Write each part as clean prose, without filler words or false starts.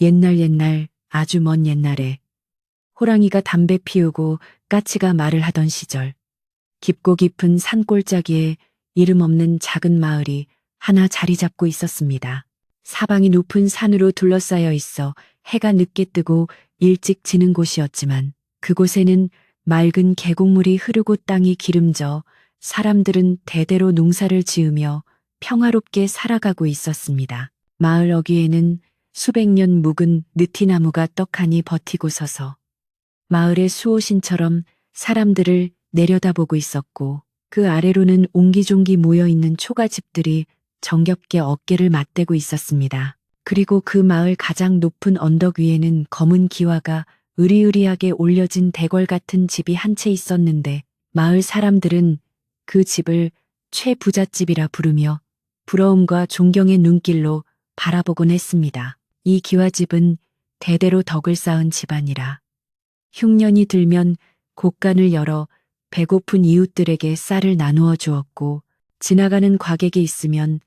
옛날 아주 먼 옛날에 호랑이가 담배 피우고 까치가 말을 하던 시절, 깊고 깊은 산골짜기에 이름 없는 작은 마을이 하나 자리 잡고 있었습니다. 사방이 높은 산으로 둘러싸여 있어 해가 늦게 뜨고 일찍 지는 곳이었지만 그곳에는 맑은 계곡물이 흐르고 땅이 기름져 사람들은 대대로 농사를 지으며 평화롭게 살아가고 있었습니다. 마을 어귀에는 수백 년 묵은 느티나무가 떡하니 버티고 서서 마을의 수호신처럼 사람들을 내려다보고 있었고, 그 아래로는 옹기종기 모여있는 초가집들이 정겹게 어깨를 맞대고 있었습니다. 그리고 그 마을 가장 높은 언덕 위에는 검은 기와가 으리으리하게 올려진 대궐 같은 집이 한 채 있었는데, 마을 사람들은 그 집을 최부잣집이라 부르며 부러움과 존경의 눈길로 바라보곤 했습니다. 이 기와집은 대대로 덕을 쌓은 집안이라 흉년이 들면 곳간을 열어 배고픈 이웃들에게 쌀을 나누어 주었고, 지나가는 과객이 있으면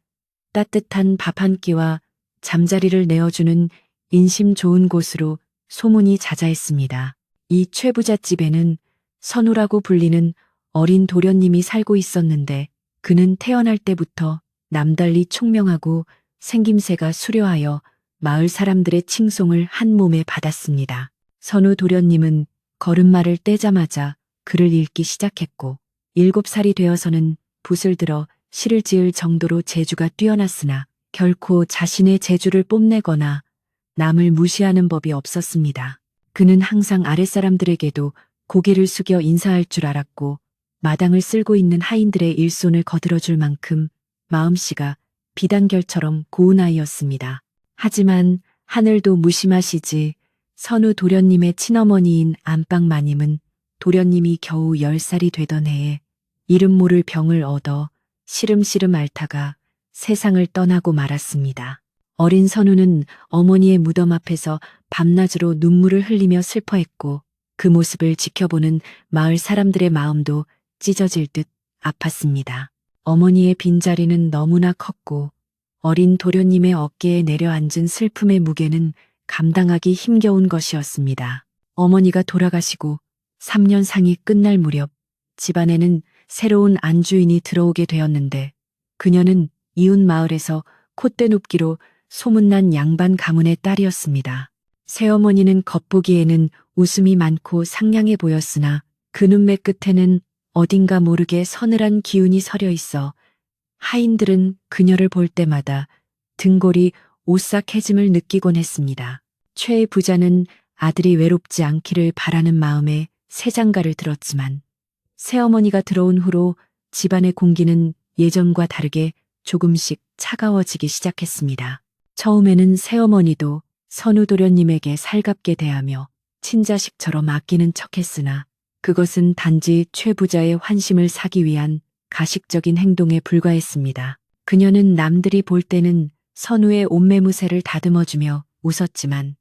따뜻한 밥 한 끼와 잠자리를 내어주는 인심 좋은 곳으로 소문이 자자했습니다. 이 최부잣집에는 선우라고 불리는 어린 도련님이 살고 있었는데, 그는 태어날 때부터 남달리 총명하고 생김새가 수려하여 마을 사람들의 칭송을 한 몸에 받았습니다. 선우 도련님은 걸음마를 떼자마자 글을 읽기 시작했고, 7살이 되어서는 붓을 들어 시를 지을 정도로 재주가 뛰어났으나 결코 자신의 재주를 뽐내거나 남을 무시하는 법이 없었습니다. 그는 항상 아랫사람들에게도 고개를 숙여 인사할 줄 알았고, 마당을 쓸고 있는 하인들의 일손을 거들어줄 만큼 마음씨가 비단결처럼 고운 아이였습니다. 하지만 하늘도 무심하시지 선우 도련님의 친어머니인 안방마님은 도련님이 겨우 10살이 되던 해에 이름 모를 병을 얻어 시름시름 앓다가 세상을 떠나고 말았습니다. 어린 선우는 어머니의 무덤 앞에서 밤낮으로 눈물을 흘리며 슬퍼했고, 그 모습을 지켜보는 마을 사람들의 마음도 찢어질 듯 아팠습니다. 어머니의 빈자리는 너무나 컸고, 어린 도련님의 어깨에 내려앉은 슬픔의 무게는 감당하기 힘겨운 것이었습니다. 어머니가 돌아가시고 3년 상이 끝날 무렵 집안에는 새로운 안주인이 들어오게 되었는데, 그녀는 이웃 마을에서 콧대 높기로 소문난 양반 가문의 딸이었습니다. 새어머니는 겉보기에는 웃음이 많고 상냥해 보였으나 그 눈매 끝에는 어딘가 모르게 서늘한 기운이 서려 있어 하인들은 그녀를 볼 때마다 등골이 오싹해짐을 느끼곤 했습니다. 최 부자는 아들이 외롭지 않기를 바라는 마음에 새 장가를 들었지만, 새어머니가 들어온 후로 집안의 공기는 예전과 다르게 조금씩 차가워지기 시작했습니다. 처음에는 새어머니도 선우 도련님에게 살갑게 대하며 친자식처럼 아끼는 척했으나, 그것은 단지 최 부자의 환심을 사기 위한 가식적인 행동에 불과했습니다. 그녀는 남들이 볼 때는 선우의 옷매무새를 다듬어주며 웃었지만,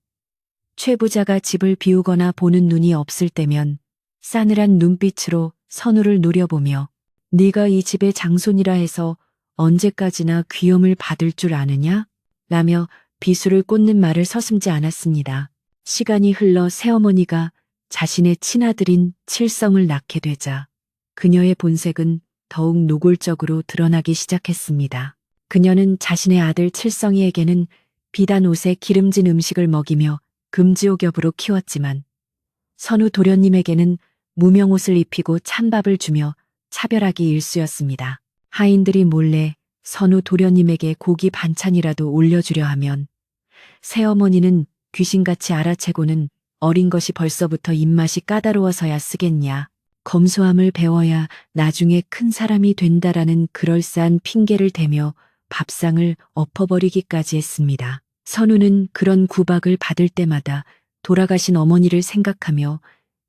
최 부자가 집을 비우거나 보는 눈이 없을 때면 싸늘한 눈빛으로 선우를 노려보며 네가 이 집의 장손이라 해서 언제까지나 귀염을 받을 줄 아느냐? 라며 비수를 꽂는 말을 서슴지 않았습니다. 시간이 흘러 새어머니가 자신의 친아들인 칠성을 낳게 되자 그녀의 본색은 더욱 노골적으로 드러나기 시작했습니다. 그녀는 자신의 아들 칠성이에게는 비단 옷에 기름진 음식을 먹이며 금지옥엽으로 키웠지만, 선우 도련님에게는 무명옷을 입히고 찬밥을 주며 차별하기 일쑤였습니다. 하인들이 몰래 선우 도련님에게 고기 반찬이라도 올려주려 하면 새어머니는 귀신같이 알아채고는 어린 것이 벌써부터 입맛이 까다로워서야 쓰겠냐, 검소함을 배워야 나중에 큰 사람이 된다라는 그럴싸한 핑계를 대며 밥상을 엎어버리기까지 했습니다. 선우는 그런 구박을 받을 때마다 돌아가신 어머니를 생각하며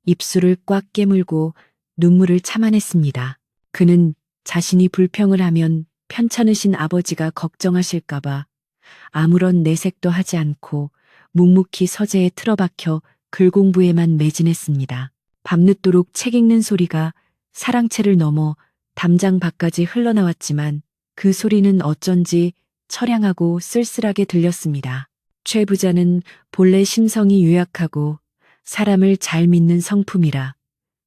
입술을 꽉 깨물고 눈물을 참아냈습니다. 그는 자신이 불평을 하면 편찮으신 아버지가 걱정하실까봐 아무런 내색도 하지 않고 묵묵히 서재에 틀어박혀 글 공부에만 매진했습니다. 밤늦도록 책 읽는 소리가 사랑채를 넘어 담장 밖까지 흘러나왔지만 그 소리는 어쩐지 처량하고 쓸쓸하게 들렸습니다. 최 부자는 본래 심성이 유약하고 사람을 잘 믿는 성품이라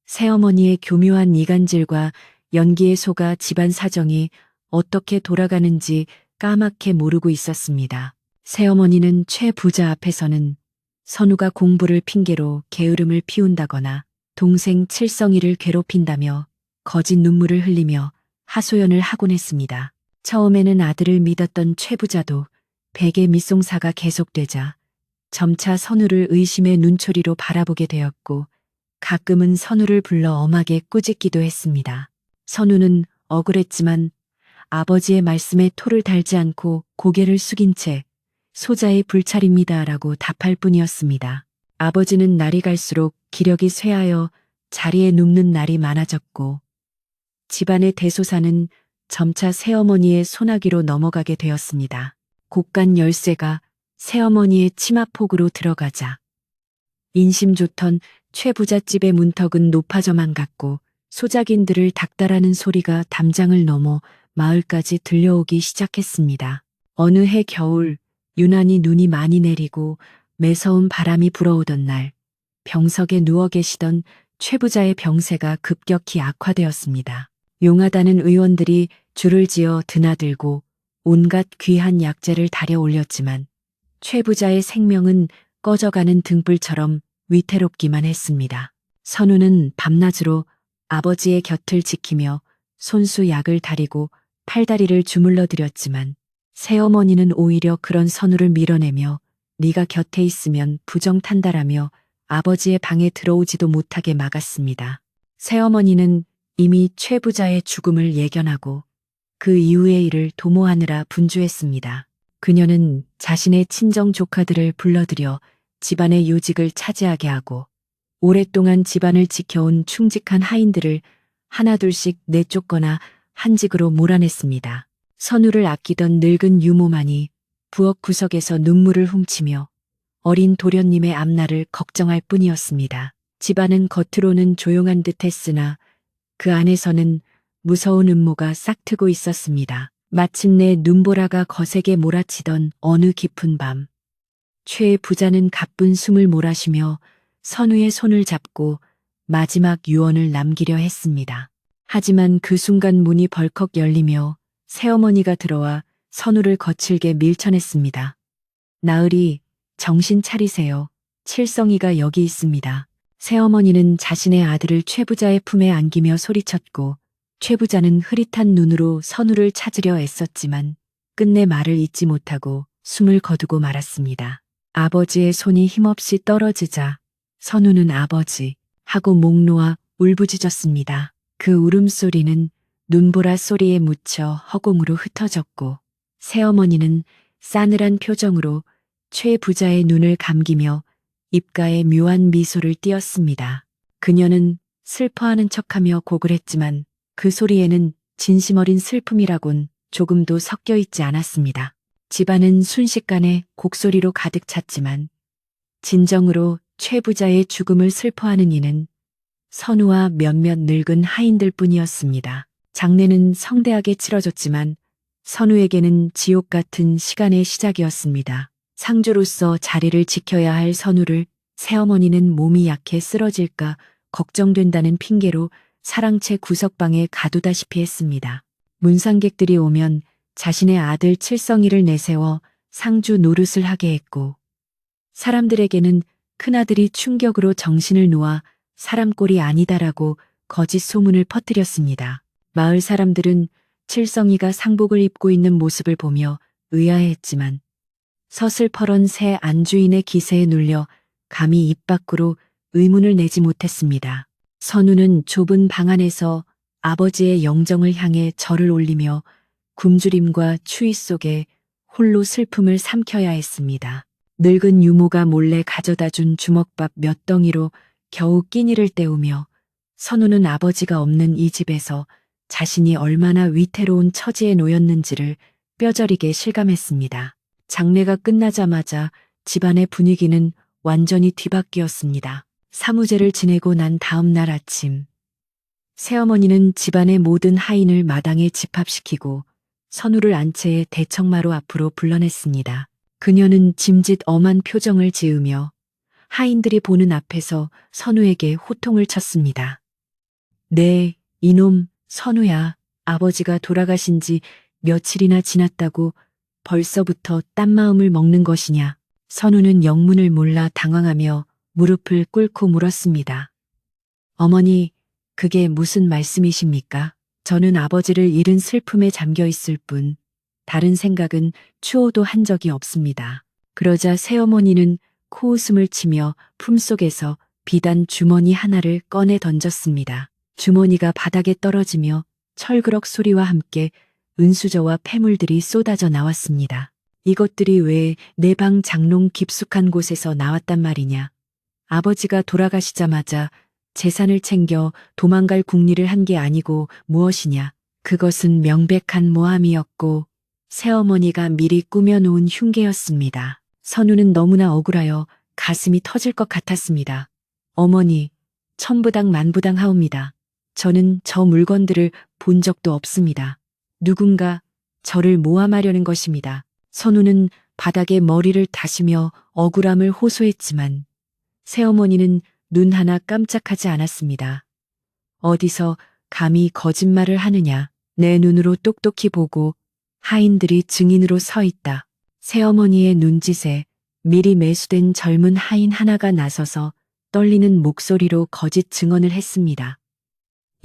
새어머니의 교묘한 이간질과 연기에 속아 집안 사정이 어떻게 돌아가는지 까맣게 모르고 있었습니다. 새어머니는 최 부자 앞에서는 선우가 공부를 핑계로 게으름을 피운다거나 동생 칠성이를 괴롭힌다며 거짓 눈물을 흘리며 하소연을 하곤 했습니다. 처음에는 아들을 믿었던 최 부자도 베개 밑송사가 계속되자 점차 선우를 의심의 눈초리로 바라보게 되었고 가끔은 선우를 불러 엄하게 꾸짖기도 했습니다. 선우는 억울했지만 아버지의 말씀에 토를 달지 않고 고개를 숙인 채 소자의 불찰입니다라고 답할 뿐이었습니다. 아버지는 날이 갈수록 기력이 쇠하여 자리에 눕는 날이 많아졌고 집안의 대소사는 점차 새어머니의 손아귀로 넘어가게 되었습니다. 곡간 열쇠가 새어머니의 치마폭으로 들어가자 인심 좋던 최 부잣집의 문턱은 높아져만 갔고 소작인들을 닥달하는 소리가 담장을 넘어 마을까지 들려오기 시작했습니다. 어느 해 겨울 유난히 눈이 많이 내리고 매서운 바람이 불어오던 날 병석에 누워 계시던 최 부자의 병세가 급격히 악화되었습니다. 용하다는 의원들이 줄을 지어 드나들고 온갖 귀한 약재를 달여 올렸지만 최 부자의 생명은 꺼져가는 등불처럼 위태롭기만 했습니다. 선우는 밤낮으로 아버지의 곁을 지키며 손수 약을 다리고 팔다리를 주물러 드렸지만 새어머니는 오히려 그런 선우를 밀어내며 네가 곁에 있으면 부정탄다라며 아버지의 방에 들어오지도 못하게 막았습니다. 새어머니는 이미 최 부자의 죽음을 예견하고 그 이후의 일을 도모하느라 분주했습니다. 그녀는 자신의 친정 조카들을 불러들여 집안의 요직을 차지하게 하고 오랫동안 집안을 지켜온 충직한 하인들을 하나둘씩 내쫓거나 한직으로 몰아냈습니다. 선우를 아끼던 늙은 유모만이 부엌 구석에서 눈물을 훔치며 어린 도련님의 앞날을 걱정할 뿐이었습니다. 집안은 겉으로는 조용한 듯 했으나 그 안에서는 무서운 음모가 싹트고 있었습니다. 마침내 눈보라가 거세게 몰아치던 어느 깊은 밤, 최 부자는 가쁜 숨을 몰아쉬며 선우의 손을 잡고 마지막 유언을 남기려 했습니다. 하지만 그 순간 문이 벌컥 열리며 새어머니가 들어와 선우를 거칠게 밀쳐냈습니다. 나으리, 정신 차리세요. 칠성이가 여기 있습니다. 새어머니는 자신의 아들을 최 부자의 품에 안기며 소리쳤고 최 부자는 흐릿한 눈으로 선우를 찾으려 애썼지만 끝내 말을 잇지 못하고 숨을 거두고 말았습니다. 아버지의 손이 힘없이 떨어지자 선우는 아버지 하고 목 놓아 울부짖었습니다. 그 울음소리는 눈보라 소리에 묻혀 허공으로 흩어졌고 새어머니는 싸늘한 표정으로 최 부자의 눈을 감기며 입가에 묘한 미소를 띄었습니다. 그녀는 슬퍼하는 척하며 곡을 했지만 그 소리에는 진심 어린 슬픔이라곤 조금도 섞여 있지 않았습니다. 집안은 순식간에 곡소리로 가득 찼지만 진정으로 최 부자의 죽음을 슬퍼하는 이는 선우와 몇몇 늙은 하인들 뿐이었습니다. 장례는 성대하게 치러졌지만 선우에게는 지옥 같은 시간의 시작이었습니다. 상주로서 자리를 지켜야 할 선우를 새어머니는 몸이 약해 쓰러질까 걱정된다는 핑계로 사랑채 구석방에 가두다시피 했습니다. 문상객들이 오면 자신의 아들 칠성이를 내세워 상주 노릇을 하게 했고 사람들에게는 큰아들이 충격으로 정신을 놓아 사람 꼴이 아니다라고 거짓 소문을 퍼뜨렸습니다. 마을 사람들은 칠성이가 상복을 입고 있는 모습을 보며 의아해했지만 서슬퍼런 새 안주인의 기세에 눌려 감히 입 밖으로 의문을 내지 못했습니다. 선우는 좁은 방 안에서 아버지의 영정을 향해 절을 올리며 굶주림과 추위 속에 홀로 슬픔을 삼켜야 했습니다. 늙은 유모가 몰래 가져다 준 주먹밥 몇 덩이로 겨우 끼니를 때우며 선우는 아버지가 없는 이 집에서 자신이 얼마나 위태로운 처지에 놓였는지를 뼈저리게 실감했습니다. 장례가 끝나자마자 집안의 분위기는 완전히 뒤바뀌었습니다. 사무제를 지내고 난 다음 날 아침, 새어머니는 집안의 모든 하인을 마당에 집합시키고 선우를 안채해 대청마루 앞으로 불러냈습니다. 그녀는 짐짓 엄한 표정을 지으며 하인들이 보는 앞에서 선우에게 호통을 쳤습니다. 네, 이놈, 선우야. 아버지가 돌아가신 지 며칠이나 지났다고 벌써부터 딴 마음을 먹는 것이냐. 선우는 영문을 몰라 당황하며 무릎을 꿇고 물었습니다. 어머니, 그게 무슨 말씀이십니까? 저는 아버지를 잃은 슬픔에 잠겨 있을 뿐 다른 생각은 추호도 한 적이 없습니다. 그러자 새어머니는 코웃음을 치며 품속에서 비단 주머니 하나를 꺼내 던졌습니다. 주머니가 바닥에 떨어지며 철그럭 소리와 함께 은수저와 폐물들이 쏟아져 나왔습니다. 이것들이 왜 내 방 장롱 깊숙한 곳에서 나왔단 말이냐. 아버지가 돌아가시자마자 재산을 챙겨 도망갈 궁리를 한 게 아니고 무엇이냐. 그것은 명백한 모함이었고 새어머니가 미리 꾸며놓은 흉계였습니다. 선우는 너무나 억울하여 가슴이 터질 것 같았습니다. 어머니, 천부당 만부당 하옵니다. 저는 저 물건들을 본 적도 없습니다. 누군가 저를 모함하려는 것입니다. 선우는 바닥에 머리를 다시며 억울함을 호소했지만 새어머니는 눈 하나 깜짝하지 않았습니다. 어디서 감히 거짓말을 하느냐. 내 눈으로 똑똑히 보고 하인들이 증인으로 서 있다. 새어머니의 눈짓에 미리 매수된 젊은 하인 하나가 나서서 떨리는 목소리로 거짓 증언을 했습니다.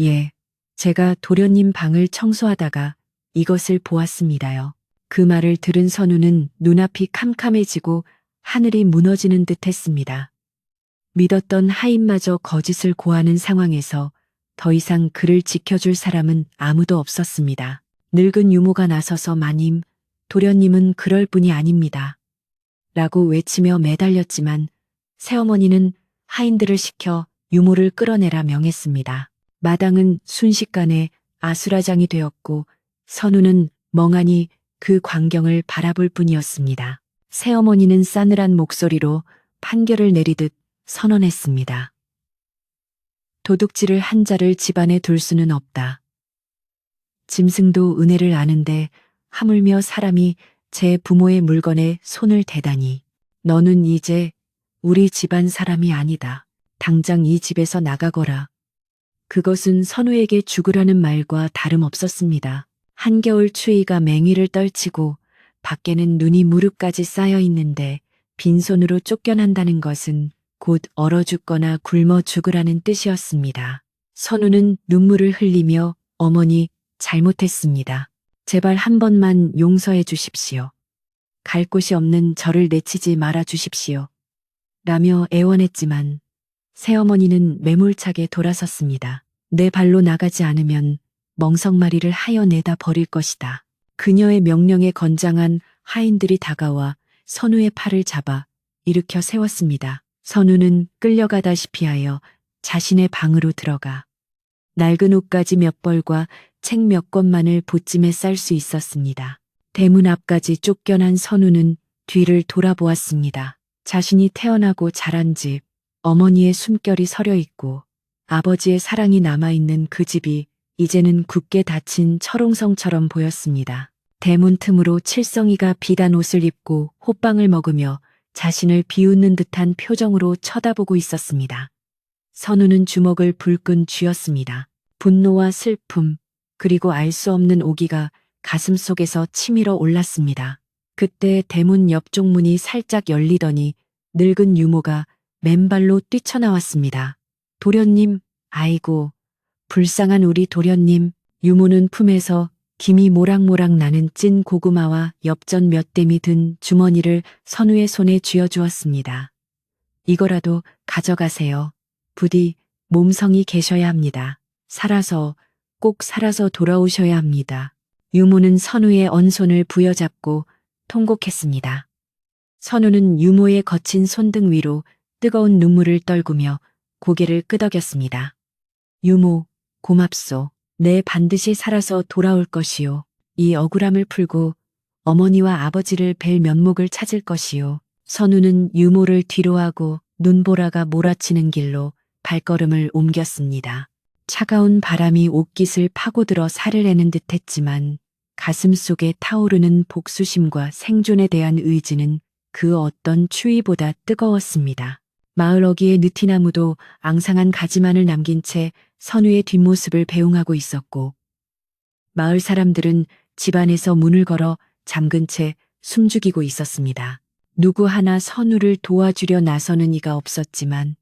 예, 제가 도련님 방을 청소하다가 이것을 보았습니다요. 그 말을 들은 선우는 눈앞이 캄캄해지고 하늘이 무너지는 듯 했습니다. 믿었던 하인마저 거짓을 고하는 상황에서 더 이상 그를 지켜줄 사람은 아무도 없었습니다. 늙은 유모가 나서서 마님, 도련님은 그럴 분이 아닙니다. 라고 외치며 매달렸지만 새어머니는 하인들을 시켜 유모를 끌어내라 명했습니다. 마당은 순식간에 아수라장이 되었고 선우는 멍하니 그 광경을 바라볼 뿐이었습니다. 새어머니는 싸늘한 목소리로 판결을 내리듯 선언했습니다. 도둑질을 한 자를 집안에 둘 수는 없다. 짐승도 은혜를 아는데 하물며 사람이 제 부모의 물건에 손을 대다니. 너는 이제 우리 집안 사람이 아니다. 당장 이 집에서 나가거라. 그것은 선우에게 죽으라는 말과 다름없었습니다. 한겨울 추위가 맹위를 떨치고 밖에는 눈이 무릎까지 쌓여 있는데 빈손으로 쫓겨난다는 것은 곧 얼어 죽거나 굶어 죽으라는 뜻이었습니다. 선우는 눈물을 흘리며 어머니, 잘못했습니다. 제발 한 번만 용서해 주십시오. 갈 곳이 없는 저를 내치지 말아 주십시오. 라며 애원했지만 새어머니는 매몰차게 돌아섰습니다. 내 발로 나가지 않으면 멍석마리를 하여 내다 버릴 것이다. 그녀의 명령에 건장한 하인들이 다가와 선우의 팔을 잡아 일으켜 세웠습니다. 선우는 끌려가다시피 하여 자신의 방으로 들어가 낡은 옷가지 몇 벌과 책 몇 권만을 보찜에 쌀 수 있었습니다. 대문 앞까지 쫓겨난 선우는 뒤를 돌아보았습니다. 자신이 태어나고 자란 집, 어머니의 숨결이 서려 있고 아버지의 사랑이 남아있는 그 집이 이제는 굳게 닫힌 철옹성처럼 보였습니다. 대문 틈으로 칠성이가 비단 옷을 입고 호빵을 먹으며 자신을 비웃는 듯한 표정으로 쳐다보고 있었습니다. 선우는 주먹을 불끈 쥐었습니다. 분노와 슬픔, 그리고 알 수 없는 오기가 가슴속에서 치밀어 올랐습니다. 그때 대문 옆쪽 문이 살짝 열리더니 늙은 유모가 맨발로 뛰쳐나왔습니다. 도련님, 아이고, 불쌍한 우리 도련님. 유모는 품에서 김이 모락모락 나는 찐 고구마와 엽전 몇 댐이 든 주머니를 선우의 손에 쥐어주었습니다. 이거라도 가져가세요. 부디 몸성이 계셔야 합니다. 꼭 살아서 돌아오셔야 합니다. 유모는 선우의 언손을 부여잡고 통곡했습니다. 선우는 유모의 거친 손등 위로 뜨거운 눈물을 떨구며 고개를 끄덕였습니다. 유모, 고맙소. 내 반드시 살아서 돌아올 것이요. 이 억울함을 풀고 어머니와 아버지를 뵐 면목을 찾을 것이요. 선우는 유모를 뒤로하고 눈보라가 몰아치는 길로 발걸음을 옮겼습니다. 차가운 바람이 옷깃을 파고들어 살을 내는 듯했지만 가슴 속에 타오르는 복수심과 생존에 대한 의지는 그 어떤 추위보다 뜨거웠습니다. 마을 어귀의 느티나무도 앙상한 가지만을 남긴 채 선우의 뒷모습을 배웅하고 있었고, 마을 사람들은 집안에서 문을 걸어 잠근 채 숨죽이고 있었습니다. 누구 하나 선우를 도와주려 나서는 이가 없었지만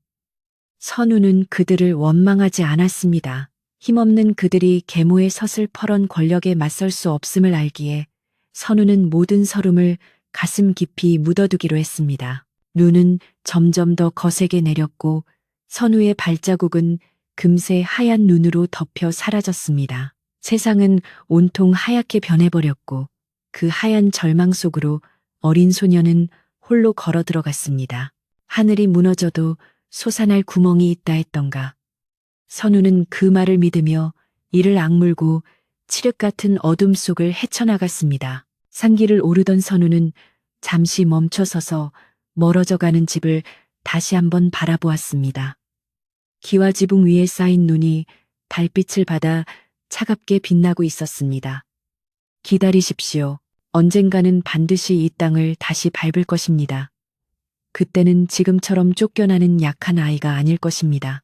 선우는 그들을 원망하지 않았습니다. 힘없는 그들이 계모의 서슬퍼런 권력에 맞설 수 없음을 알기에 선우는 모든 서름을 가슴 깊이 묻어두기로 했습니다. 눈은 점점 더 거세게 내렸고 선우의 발자국은 금세 하얀 눈으로 덮여 사라졌습니다. 세상은 온통 하얗게 변해버렸고 그 하얀 절망 속으로 어린 소녀는 홀로 걸어 들어갔습니다. 하늘이 무너져도 솟아날 구멍이 있다 했던가. 선우는 그 말을 믿으며 이를 악물고 칠흑 같은 어둠 속을 헤쳐나갔습니다. 산길을 오르던 선우는 잠시 멈춰서서 멀어져 가는 집을 다시 한번 바라보았습니다. 기와지붕 위에 쌓인 눈이 달빛을 받아 차갑게 빛나고 있었습니다. 기다리십시오. 언젠가는 반드시 이 땅을 다시 밟을 것입니다. 그때는 지금처럼 쫓겨나는 약한 아이가 아닐 것입니다.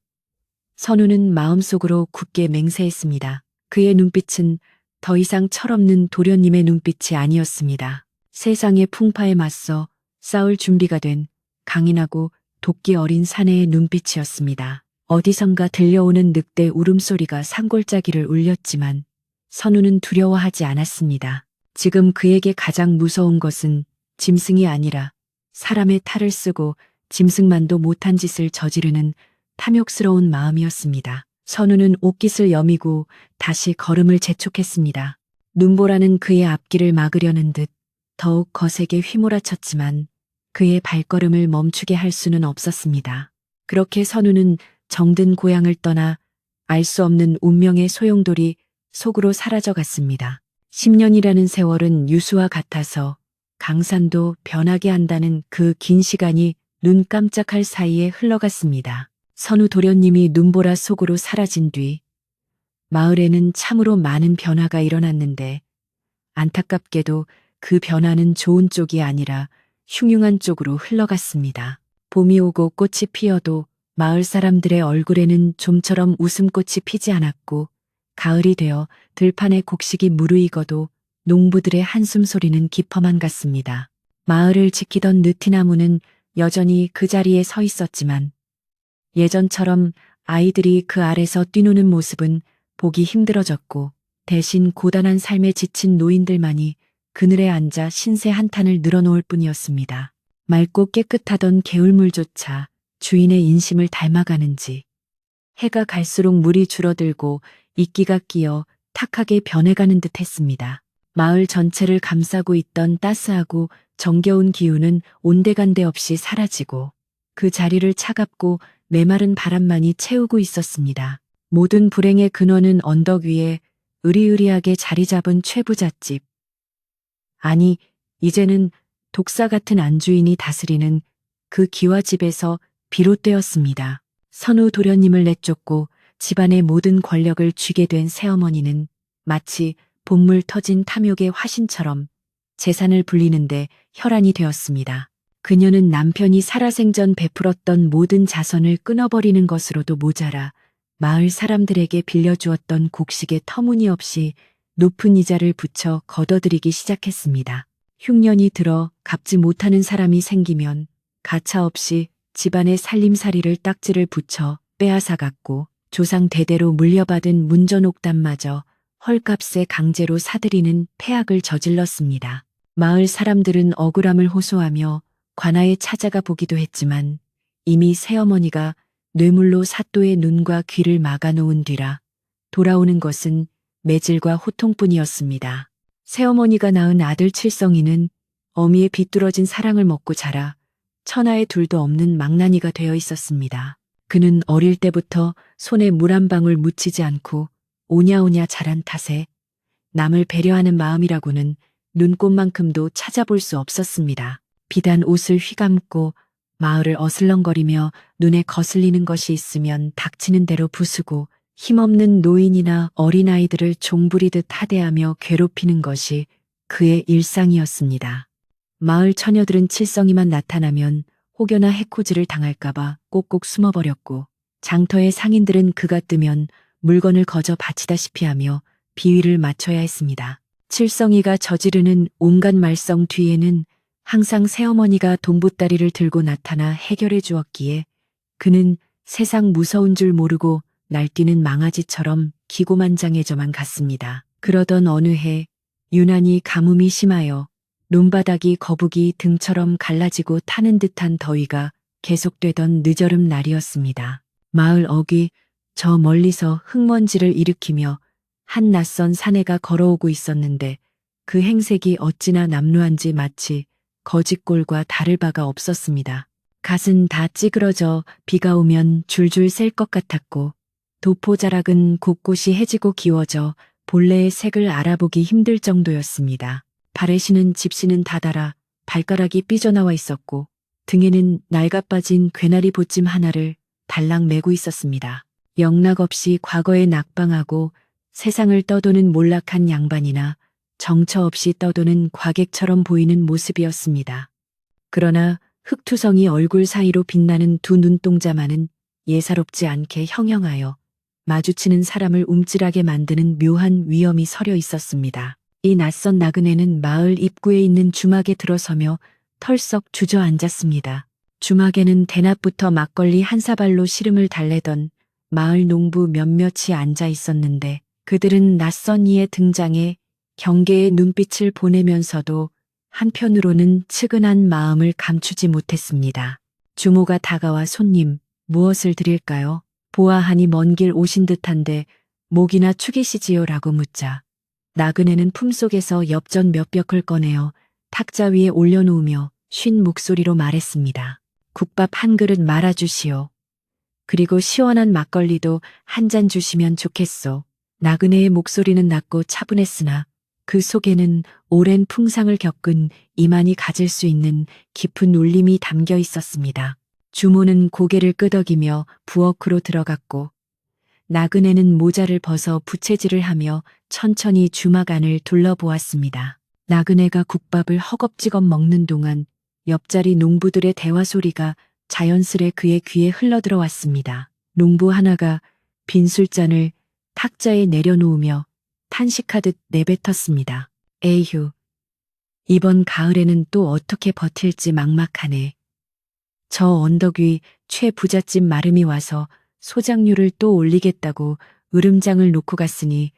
선우는 마음속으로 굳게 맹세했습니다. 그의 눈빛은 더 이상 철없는 도련님의 눈빛이 아니었습니다. 세상의 풍파에 맞서 싸울 준비가 된 강인하고 도끼 어린 사내의 눈빛이었습니다. 어디선가 들려오는 늑대 울음소리가 산골짜기를 울렸지만 선우는 두려워하지 않았습니다. 지금 그에게 가장 무서운 것은 짐승이 아니라 사람의 탈을 쓰고 짐승만도 못한 짓을 저지르는 탐욕스러운 마음이었습니다. 선우는 옷깃을 여미고 다시 걸음을 재촉했습니다. 눈보라는 그의 앞길을 막으려는 듯 더욱 거세게 휘몰아쳤지만 그의 발걸음을 멈추게 할 수는 없었습니다. 그렇게 선우는 정든 고향을 떠나 알 수 없는 운명의 소용돌이 속으로 사라져갔습니다. 10년이라는 세월은 유수와 같아서 강산도 변하게 한다는 그 긴 시간이 눈 깜짝할 사이에 흘러갔습니다. 선우 도련님이 눈보라 속으로 사라진 뒤 마을에는 참으로 많은 변화가 일어났는데 안타깝게도 그 변화는 좋은 쪽이 아니라 흉흉한 쪽으로 흘러갔습니다. 봄이 오고 꽃이 피어도 마을 사람들의 얼굴에는 좀처럼 웃음꽃이 피지 않았고 가을이 되어 들판에 곡식이 무르익어도 농부들의 한숨 소리는 깊어만 갔습니다. 마을을 지키던 느티나무는 여전히 그 자리에 서 있었지만 예전처럼 아이들이 그 아래서 뛰노는 모습은 보기 힘들어졌고 대신 고단한 삶에 지친 노인들만이 그늘에 앉아 신세 한탄을 늘어놓을 뿐이었습니다. 맑고 깨끗하던 개울물조차 주인의 인심을 닮아가는지 해가 갈수록 물이 줄어들고 이끼가 끼어 탁하게 변해가는 듯 했습니다. 마을 전체를 감싸고 있던 따스하고 정겨운 기운은 온데간데 없이 사라지고 그 자리를 차갑고 메마른 바람만이 채우고 있었습니다. 모든 불행의 근원은 언덕 위에 으리으리하게 자리 잡은 최부잣집. 아니, 이제는 독사 같은 안주인이 다스리는 그 기와집에서 비롯되었습니다. 선우 도련님을 내쫓고 집안의 모든 권력을 쥐게 된 새어머니는 마치 본물 터진 탐욕의 화신처럼 재산을 불리는데 혈안이 되었습니다. 그녀는 남편이 살아생전 베풀었던 모든 자선을 끊어버리는 것으로도 모자라 마을 사람들에게 빌려주었던 곡식에 터무니없이 높은 이자를 붙여 걷어들이기 시작했습니다. 흉년이 들어 갚지 못하는 사람이 생기면 가차없이 집안의 살림살이를 딱지를 붙여 빼앗아갔고 조상 대대로 물려받은 문전옥담마저 헐값에 강제로 사들이는 폐악을 저질렀습니다. 마을 사람들은 억울함을 호소하며 관아에 찾아가 보기도 했지만 이미 새어머니가 뇌물로 사또의 눈과 귀를 막아놓은 뒤라 돌아오는 것은 매질과 호통뿐이었습니다. 새어머니가 낳은 아들 칠성이는 어미의 비뚤어진 사랑을 먹고 자라 천하에 둘도 없는 망나니가 되어 있었습니다. 그는 어릴 때부터 손에 물 한 방울 묻히지 않고 오냐오냐 자란 탓에 남을 배려하는 마음이라고는 눈꽃만큼도 찾아볼 수 없었습니다. 비단 옷을 휘감고 마을을 어슬렁거리며 눈에 거슬리는 것이 있으면 닥치는 대로 부수고 힘없는 노인이나 어린아이들을 종부리듯 하대하며 괴롭히는 것이 그의 일상이었습니다. 마을 처녀들은 칠성이만 나타나면 혹여나 해코지를 당할까봐 꼭꼭 숨어버렸고 장터의 상인들은 그가 뜨면 물건을 거저 바치다시피 하며 비위를 맞춰야 했습니다. 칠성이가 저지르는 온갖 말썽 뒤에는 항상 새어머니가 동부다리를 들고 나타나 해결해 주었기에 그는 세상 무서운 줄 모르고 날뛰는 망아지처럼 기고만장해져만 갔습니다. 그러던 어느 해 유난히 가뭄이 심하여 논바닥이 거북이 등처럼 갈라지고 타는 듯한 더위가 계속되던 늦여름 날이었습니다. 마을 어귀 저 멀리서 흙먼지를 일으키며 한 낯선 사내가 걸어오고 있었는데 그 행색이 어찌나 남루한지 마치 거짓골과 다를 바가 없었습니다. 갓은 다 찌그러져 비가 오면 줄줄 셀 것 같았고 도포자락은 곳곳이 해지고 기워져 본래의 색을 알아보기 힘들 정도였습니다. 발에 신은 집시는 다달아 발가락이 삐져나와 있었고 등에는 낡아빠진 괴나리 보찜 하나를 달랑 메고 있었습니다. 영락없이 과거에 낙방하고 세상을 떠도는 몰락한 양반이나 정처 없이 떠도는 과객처럼 보이는 모습이었습니다. 그러나 흙투성이 얼굴 사이로 빛나는 두 눈동자만은 예사롭지 않게 형형하여 마주치는 사람을 움찔하게 만드는 묘한 위엄이 서려 있었습니다. 이 낯선 나그네는 마을 입구에 있는 주막에 들어서며 털썩 주저앉았습니다. 주막에는 대낮부터 막걸리 한 사발로 시름을 달래던 마을 농부 몇몇이 앉아 있었는데 그들은 낯선 이의 등장에 경계의 눈빛을 보내면서도 한편으로는 측은한 마음을 감추지 못했습니다. 주모가 다가와 손님, 무엇을 드릴까요? 보아하니 먼 길 오신 듯한데 목이나 축이시지요라고 묻자 나그네는 품속에서 엽전 몇 벽을 꺼내어 탁자 위에 올려놓으며 쉰 목소리로 말했습니다. 국밥 한 그릇 말아주시오. 그리고 시원한 막걸리도 한 잔 주시면 좋겠소. 나그네의 목소리는 낮고 차분했으나 그 속에는 오랜 풍상을 겪은 이만이 가질 수 있는 깊은 울림이 담겨 있었습니다. 주모는 고개를 끄덕이며 부엌으로 들어갔고 나그네는 모자를 벗어 부채질을 하며 천천히 주막 안을 둘러보았습니다. 나그네가 국밥을 허겁지겁 먹는 동안 옆자리 농부들의 대화 소리가 자연스레 그의 귀에 흘러들어왔습니다. 농부 하나가 빈 술잔을 탁자에 내려놓으며 탄식하듯 내뱉었습니다. 에휴, 이번 가을에는 또 어떻게 버틸지 막막하네. 저 언덕 위 최부잣집 마름이 와서 소장료를 또 올리겠다고 으름장을 놓고 갔으니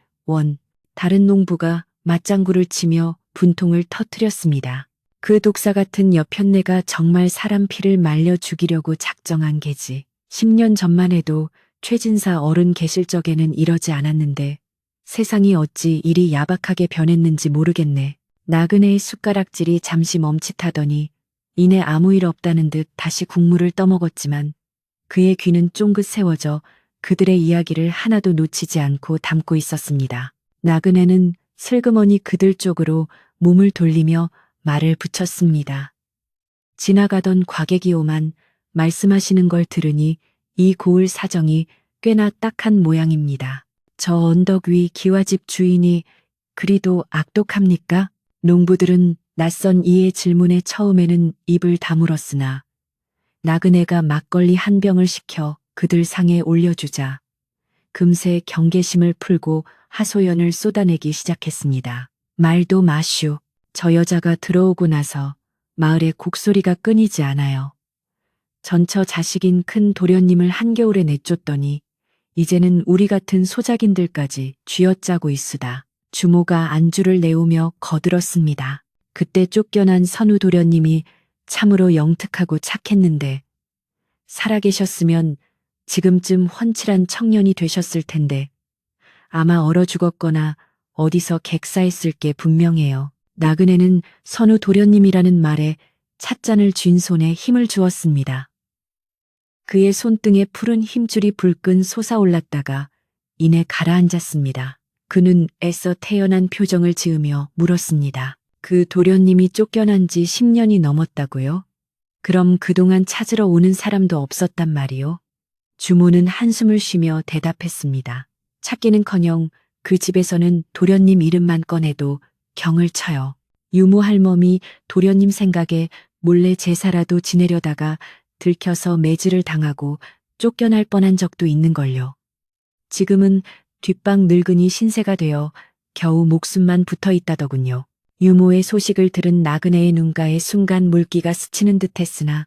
다른 농부가 맞장구를 치며 분통을 터뜨렸습니다. 그 독사 같은 여편네가 정말 사람 피를 말려 죽이려고 작정한 게지. 10년 전만 해도 최진사 어른 계실 적에는 이러지 않았는데 세상이 어찌 이리 야박하게 변했는지 모르겠네. 나그네의 숟가락질이 잠시 멈칫하더니 이내 아무 일 없다는 듯 다시 국물을 떠먹었지만 그의 귀는 쫑긋 세워져 그들의 이야기를 하나도 놓치지 않고 담고 있었습니다. 나그네는 슬그머니 그들 쪽으로 몸을 돌리며 말을 붙였습니다. 지나가던 과객이 오만 말씀하시는 걸 들으니 이 고을 사정이 꽤나 딱한 모양입니다. 저 언덕 위 기와집 주인이 그리도 악독합니까? 농부들은 낯선 이의 질문에 처음에는 입을 다물었으나 나그네가 막걸리 한 병을 시켜 그들 상에 올려주자 금세 경계심을 풀고 하소연을 쏟아내기 시작했습니다. 말도 마슈. 저 여자가 들어오고 나서 마을에 곡소리가 끊이지 않아요. 전처 자식인 큰 도련님을 한겨울에 내쫓더니 이제는 우리 같은 소작인들까지 쥐어짜고 있으다. 주모가 안주를 내오며 거들었습니다. 그때 쫓겨난 선우 도련님이 참으로 영특하고 착했는데 살아계셨으면 지금쯤 훤칠한 청년이 되셨을 텐데 아마 얼어 죽었거나 어디서 객사했을 게 분명해요. 나그네는 선우 도련님이라는 말에 찻잔을 쥔 손에 힘을 주었습니다. 그의 손등에 푸른 힘줄이 불끈 솟아올랐다가 이내 가라앉았습니다. 그는 애써 태연한 표정을 지으며 물었습니다. 그 도련님이 쫓겨난 지 10년이 넘었다고요? 그럼 그동안 찾으러 오는 사람도 없었단 말이요? 주모는 한숨을 쉬며 대답했습니다. 찾기는커녕 그 집에서는 도련님 이름만 꺼내도 경을 쳐요. 유모 할멈이 도련님 생각에 몰래 제사라도 지내려다가 들켜서 매질을 당하고 쫓겨날 뻔한 적도 있는걸요. 지금은 뒷방 늙은이 신세가 되어 겨우 목숨만 붙어 있다더군요. 유모의 소식을 들은 나그네의 눈가에 순간 물기가 스치는 듯했으나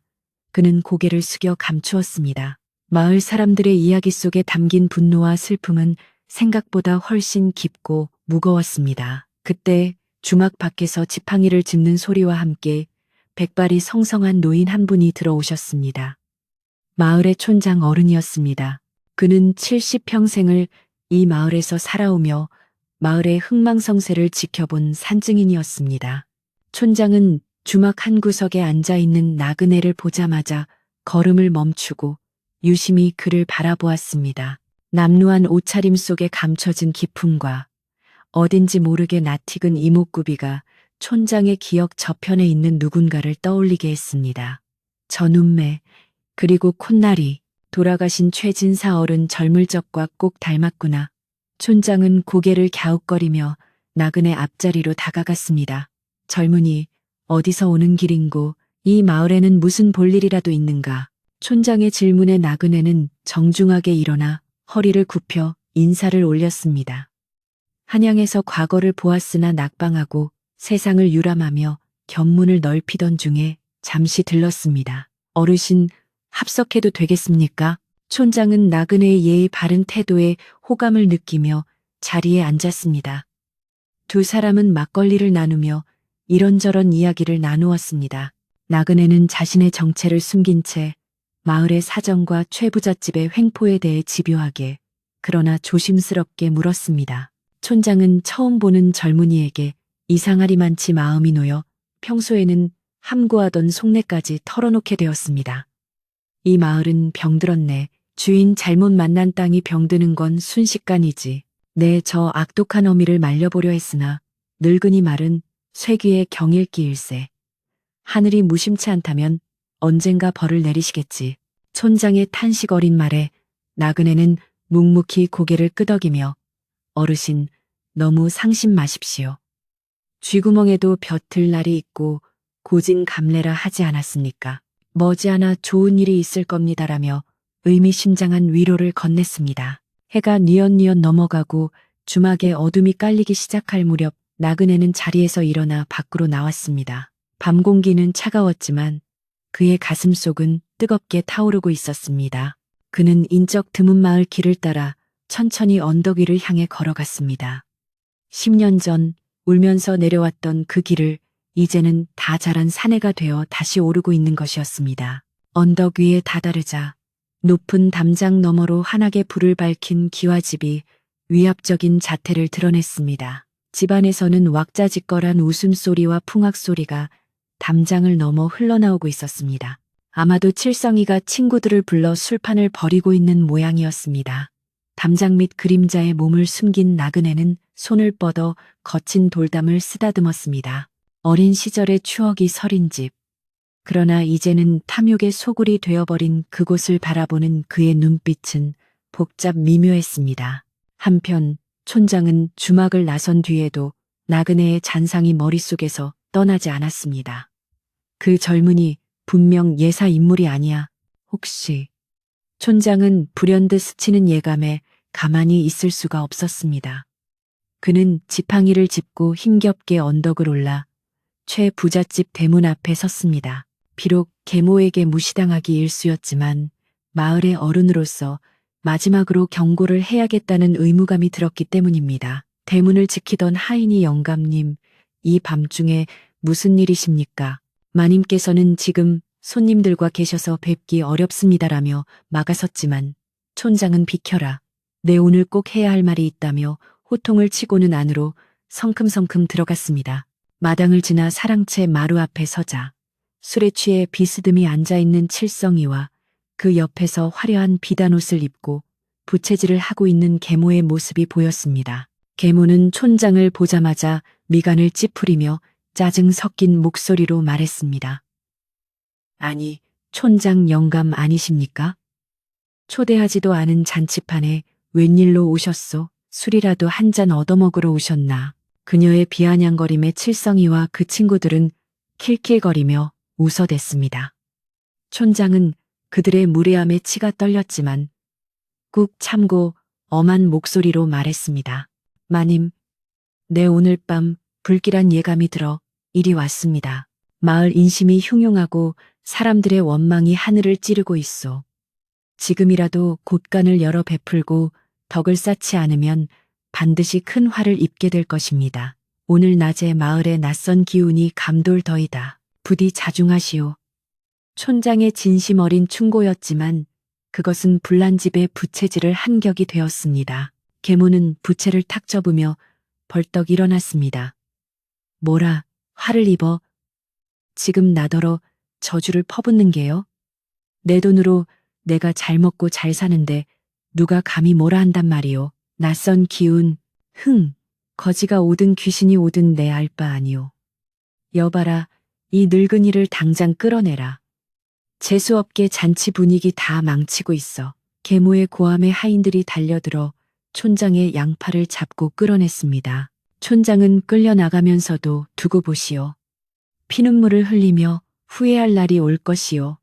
그는 고개를 숙여 감추었습니다. 마을 사람들의 이야기 속에 담긴 분노와 슬픔은 생각보다 훨씬 깊고 무거웠습니다. 그때 주막 밖에서 지팡이를 짚는 소리와 함께 백발이 성성한 노인 한 분이 들어오셨습니다. 마을의 촌장 어른이었습니다. 그는 70평생을 이 마을에서 살아오며 마을의 흥망성쇠를 지켜본 산증인이었습니다. 촌장은 주막 한 구석에 앉아 있는 나그네를 보자마자 걸음을 멈추고 유심히 그를 바라보았습니다. 남루한 옷차림 속에 감춰진 기품과 어딘지 모르게 낯익은 이목구비가 촌장의 기억 저편에 있는 누군가를 떠올리게 했습니다. 저 눈매, 그리고 콧날이 돌아가신 최진사 어른 젊을 적과 꼭 닮았구나. 촌장은 고개를 갸웃거리며 나그네 앞자리로 다가갔습니다. 젊은이, 어디서 오는 길인고 이 마을에는 무슨 볼일이라도 있는가? 촌장의 질문에 나그네는 정중하게 일어나 허리를 굽혀 인사를 올렸습니다. 한양에서 과거를 보았으나 낙방하고 세상을 유람하며 견문을 넓히던 중에 잠시 들렀습니다. 어르신, 합석해도 되겠습니까? 촌장은 나그네의 예의 바른 태도에 호감을 느끼며 자리에 앉았습니다. 두 사람은 막걸리를 나누며 이런저런 이야기를 나누었습니다. 나그네는 자신의 정체를 숨긴 채 마을의 사정과 최부잣집의 횡포에 대해 집요하게 그러나 조심스럽게 물었습니다. 촌장은 처음 보는 젊은이에게 이상하리만치 마음이 놓여 평소에는 함구하던 속내까지 털어놓게 되었습니다. 이 마을은 병들었네. 주인 잘못 만난 땅이 병드는 건 순식간이지. 내 저 악독한 어미를 말려보려 했으나 늙은이 말은 쇠귀의 경일기일세. 하늘이 무심치 않다면 언젠가 벌을 내리시겠지. 촌장의 탄식 어린 말에 나그네는 묵묵히 고개를 끄덕이며 어르신, 너무 상심 마십시오. 쥐구멍에도 벼틀 날이 있고 고진감래라 하지 않았습니까? 머지않아 좋은 일이 있을 겁니다라며 의미심장한 위로를 건넸습니다. 해가 뉘엿뉘엿 넘어가고 주막에 어둠이 깔리기 시작할 무렵 나그네는 자리에서 일어나 밖으로 나왔습니다. 밤 공기는 차가웠지만 그의 가슴속은 뜨겁게 타오르고 있었습니다. 그는 인적 드문 마을 길을 따라 천천히 언덕 위를 향해 걸어갔습니다. 10년 전 울면서 내려왔던 그 길을 이제는 다 자란 사내가 되어 다시 오르고 있는 것이었습니다. 언덕 위에 다다르자 높은 담장 너머로 환하게 불을 밝힌 기와집이 위압적인 자태를 드러냈습니다. 집안에서는 왁자지껄한 웃음소리와 풍악소리가 담장을 넘어 흘러나오고 있었습니다. 아마도 칠성이가 친구들을 불러 술판을 벌이고 있는 모양이었습니다. 담장 밑 그림자에 몸을 숨긴 나그네는 손을 뻗어 거친 돌담을 쓰다듬었습니다. 어린 시절의 추억이 서린 집. 그러나 이제는 탐욕의 소굴이 되어버린 그곳을 바라보는 그의 눈빛은 복잡 미묘했습니다. 한편 촌장은 주막을 나선 뒤에도 나그네의 잔상이 머릿속에서 떠나지 않았습니다. 그 젊은이 분명 예사 인물이 아니야. 혹시. 촌장은 불현듯 스치는 예감에 가만히 있을 수가 없었습니다. 그는 지팡이를 짚고 힘겹게 언덕을 올라 최 부잣집 대문 앞에 섰습니다. 비록 계모에게 무시당하기 일쑤였지만 마을의 어른으로서 마지막으로 경고를 해야겠다는 의무감이 들었기 때문입니다. 대문을 지키던 하인이 영감님, 이 밤중에 무슨 일이십니까? 마님께서는 지금 손님들과 계셔서 뵙기 어렵습니다라며 막아섰지만 촌장은 비켜라. 내 오늘 꼭 해야 할 말이 있다며 호통을 치고는 안으로 성큼성큼 들어갔습니다. 마당을 지나 사랑채 마루 앞에 서자 술에 취해 비스듬히 앉아있는 칠성이와 그 옆에서 화려한 비단옷을 입고 부채질을 하고 있는 계모의 모습이 보였습니다. 계모는 촌장을 보자마자 미간을 찌푸리며 짜증 섞인 목소리로 말했습니다. 아니, 촌장 영감 아니십니까? 초대하지도 않은 잔치판에 웬일로 오셨소? 술이라도 한 잔 얻어먹으러 오셨나? 그녀의 비아냥거림에 칠성이와 그 친구들은 킬킬거리며 웃어댔습니다. 촌장은 그들의 무례함에 치가 떨렸지만 꾹 참고 엄한 목소리로 말했습니다. 마님, 내 오늘 밤 불길한 예감이 들어 이리 왔습니다. 마을 인심이 흉흉하고 사람들의 원망이 하늘을 찌르고 있소. 지금이라도 곳간을 열어 베풀고 덕을 쌓지 않으면 반드시 큰 화를 입게 될 것입니다. 오늘 낮에 마을의 낯선 기운이 감돌더이다. 부디 자중하시오. 촌장의 진심 어린 충고였지만 그것은 불난집의 부채질을 한 격이 되었습니다. 계모는 부채를 탁 접으며 벌떡 일어났습니다. 뭐라, 화를 입어. 지금 나더러 저주를 퍼붓는 게요? 내 돈으로 내가 잘 먹고 잘 사는데 누가 감히 뭐라 한단 말이오. 낯선 기운, 거지가 오든 귀신이 오든 내 알 바 아니오. 여봐라, 이 늙은이를 당장 끌어내라. 재수없게 잔치 분위기 다 망치고 있어. 계모의 고함에 하인들이 달려들어 촌장의 양팔을 잡고 끌어냈습니다. 촌장은 끌려나가면서도 두고 보시오. 피눈물을 흘리며 후회할 날이 올 것이오.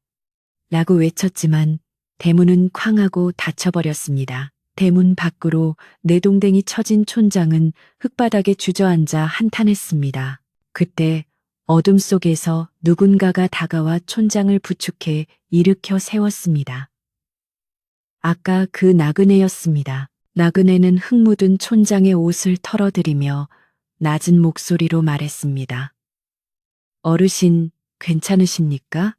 라고 외쳤지만 대문은 쾅하고 닫혀버렸습니다. 대문 밖으로 내동댕이 처진 촌장은 흙바닥에 주저앉아 한탄했습니다. 그때 어둠 속에서 누군가가 다가와 촌장을 부축해 일으켜 세웠습니다. 아까 그 나그네였습니다. 나그네는 흙 묻은 촌장의 옷을 털어들이며 낮은 목소리로 말했습니다. 어르신, 괜찮으십니까?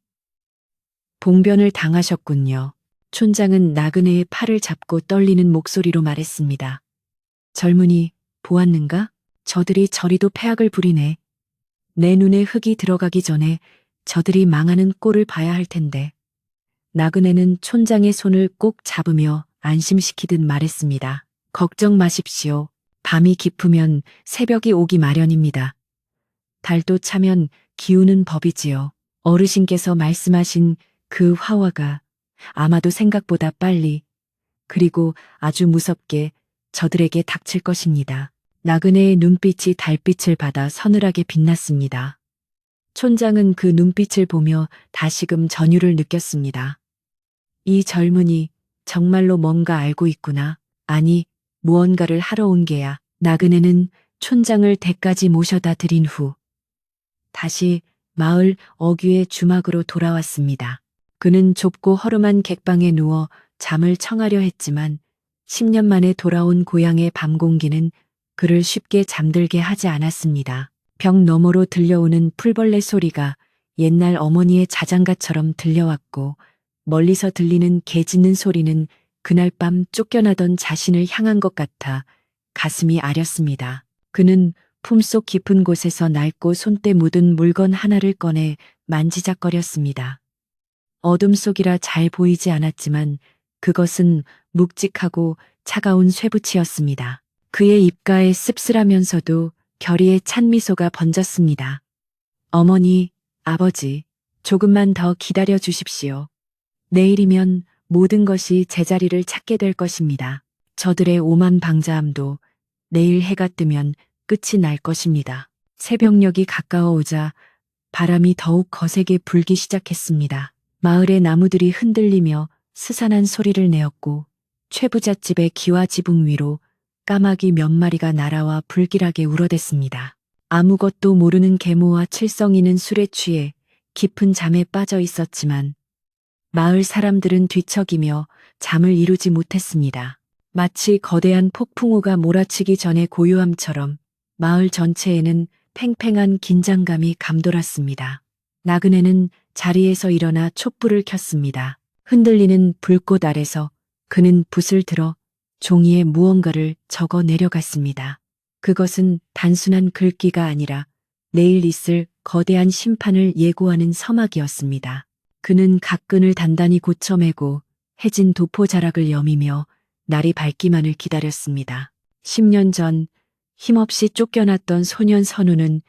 봉변을 당하셨군요. 촌장은 나그네의 팔을 잡고 떨리는 목소리로 말했습니다. 젊은이, 보았는가? 저들이 저리도 패악을 부리네. 내 눈에 흙이 들어가기 전에 저들이 망하는 꼴을 봐야 할 텐데. 나그네는 촌장의 손을 꼭 잡으며 안심시키듯 말했습니다. 걱정 마십시오. 밤이 깊으면 새벽이 오기 마련입니다. 달도 차면 기우는 법이지요. 어르신께서 말씀하신 그 화화가 아마도 생각보다 빨리 그리고 아주 무섭게 저들에게 닥칠 것입니다. 나그네의 눈빛이 달빛을 받아 서늘하게 빛났습니다. 촌장은 그 눈빛을 보며 다시금 전율을 느꼈습니다. 이 젊은이 정말로 뭔가 알고 있구나. 아니, 무언가를 하러 온 게야. 나그네는 촌장을 댁까지 모셔다 드린 후 다시 마을 어귀의 주막으로 돌아왔습니다. 그는 좁고 허름한 객방에 누워 잠을 청하려 했지만 10년 만에 돌아온 고향의 밤 공기는 그를 쉽게 잠들게 하지 않았습니다. 벽 너머로 들려오는 풀벌레 소리가 옛날 어머니의 자장가처럼 들려왔고 멀리서 들리는 개 짖는 소리는 그날 밤 쫓겨나던 자신을 향한 것 같아 가슴이 아렸습니다. 그는 품속 깊은 곳에서 낡고 손때 묻은 물건 하나를 꺼내 만지작거렸습니다. 어둠 속이라 잘 보이지 않았지만 그것은 묵직하고 차가운 쇠붙이였습니다. 그의 입가에 씁쓸하면서도 결의의 찬 미소가 번졌습니다. 어머니, 아버지, 조금만 더 기다려 주십시오. 내일이면 모든 것이 제자리를 찾게 될 것입니다. 저들의 오만 방자함도 내일 해가 뜨면 끝이 날 것입니다. 새벽녘이 가까워오자 바람이 더욱 거세게 불기 시작했습니다. 마을의 나무들이 흔들리며 스산한 소리를 내었고 최부잣집의 기와 지붕 위로 까마귀 몇 마리가 날아와 불길하게 울어댔습니다. 아무것도 모르는 계모와 칠성이는 술에 취해 깊은 잠에 빠져 있었지만 마을 사람들은 뒤척이며 잠을 이루지 못했습니다. 마치 거대한 폭풍우가 몰아치기 전의 고요함처럼 마을 전체에는 팽팽한 긴장감이 감돌았습니다. 나그네는 자리에서 일어나 촛불을 켰습니다. 흔들리는 불꽃 아래서 그는 붓을 들어 종이에 무언가를 적어 내려갔습니다. 그것은 단순한 글귀가 아니라 내일 있을 거대한 심판을 예고하는 서막이었습니다. 그는 각근을 단단히 고쳐매고 해진 도포 자락을 여미며 날이 밝기만을 기다렸습니다. 10년 전 힘없이 쫓겨났던 소년 선우는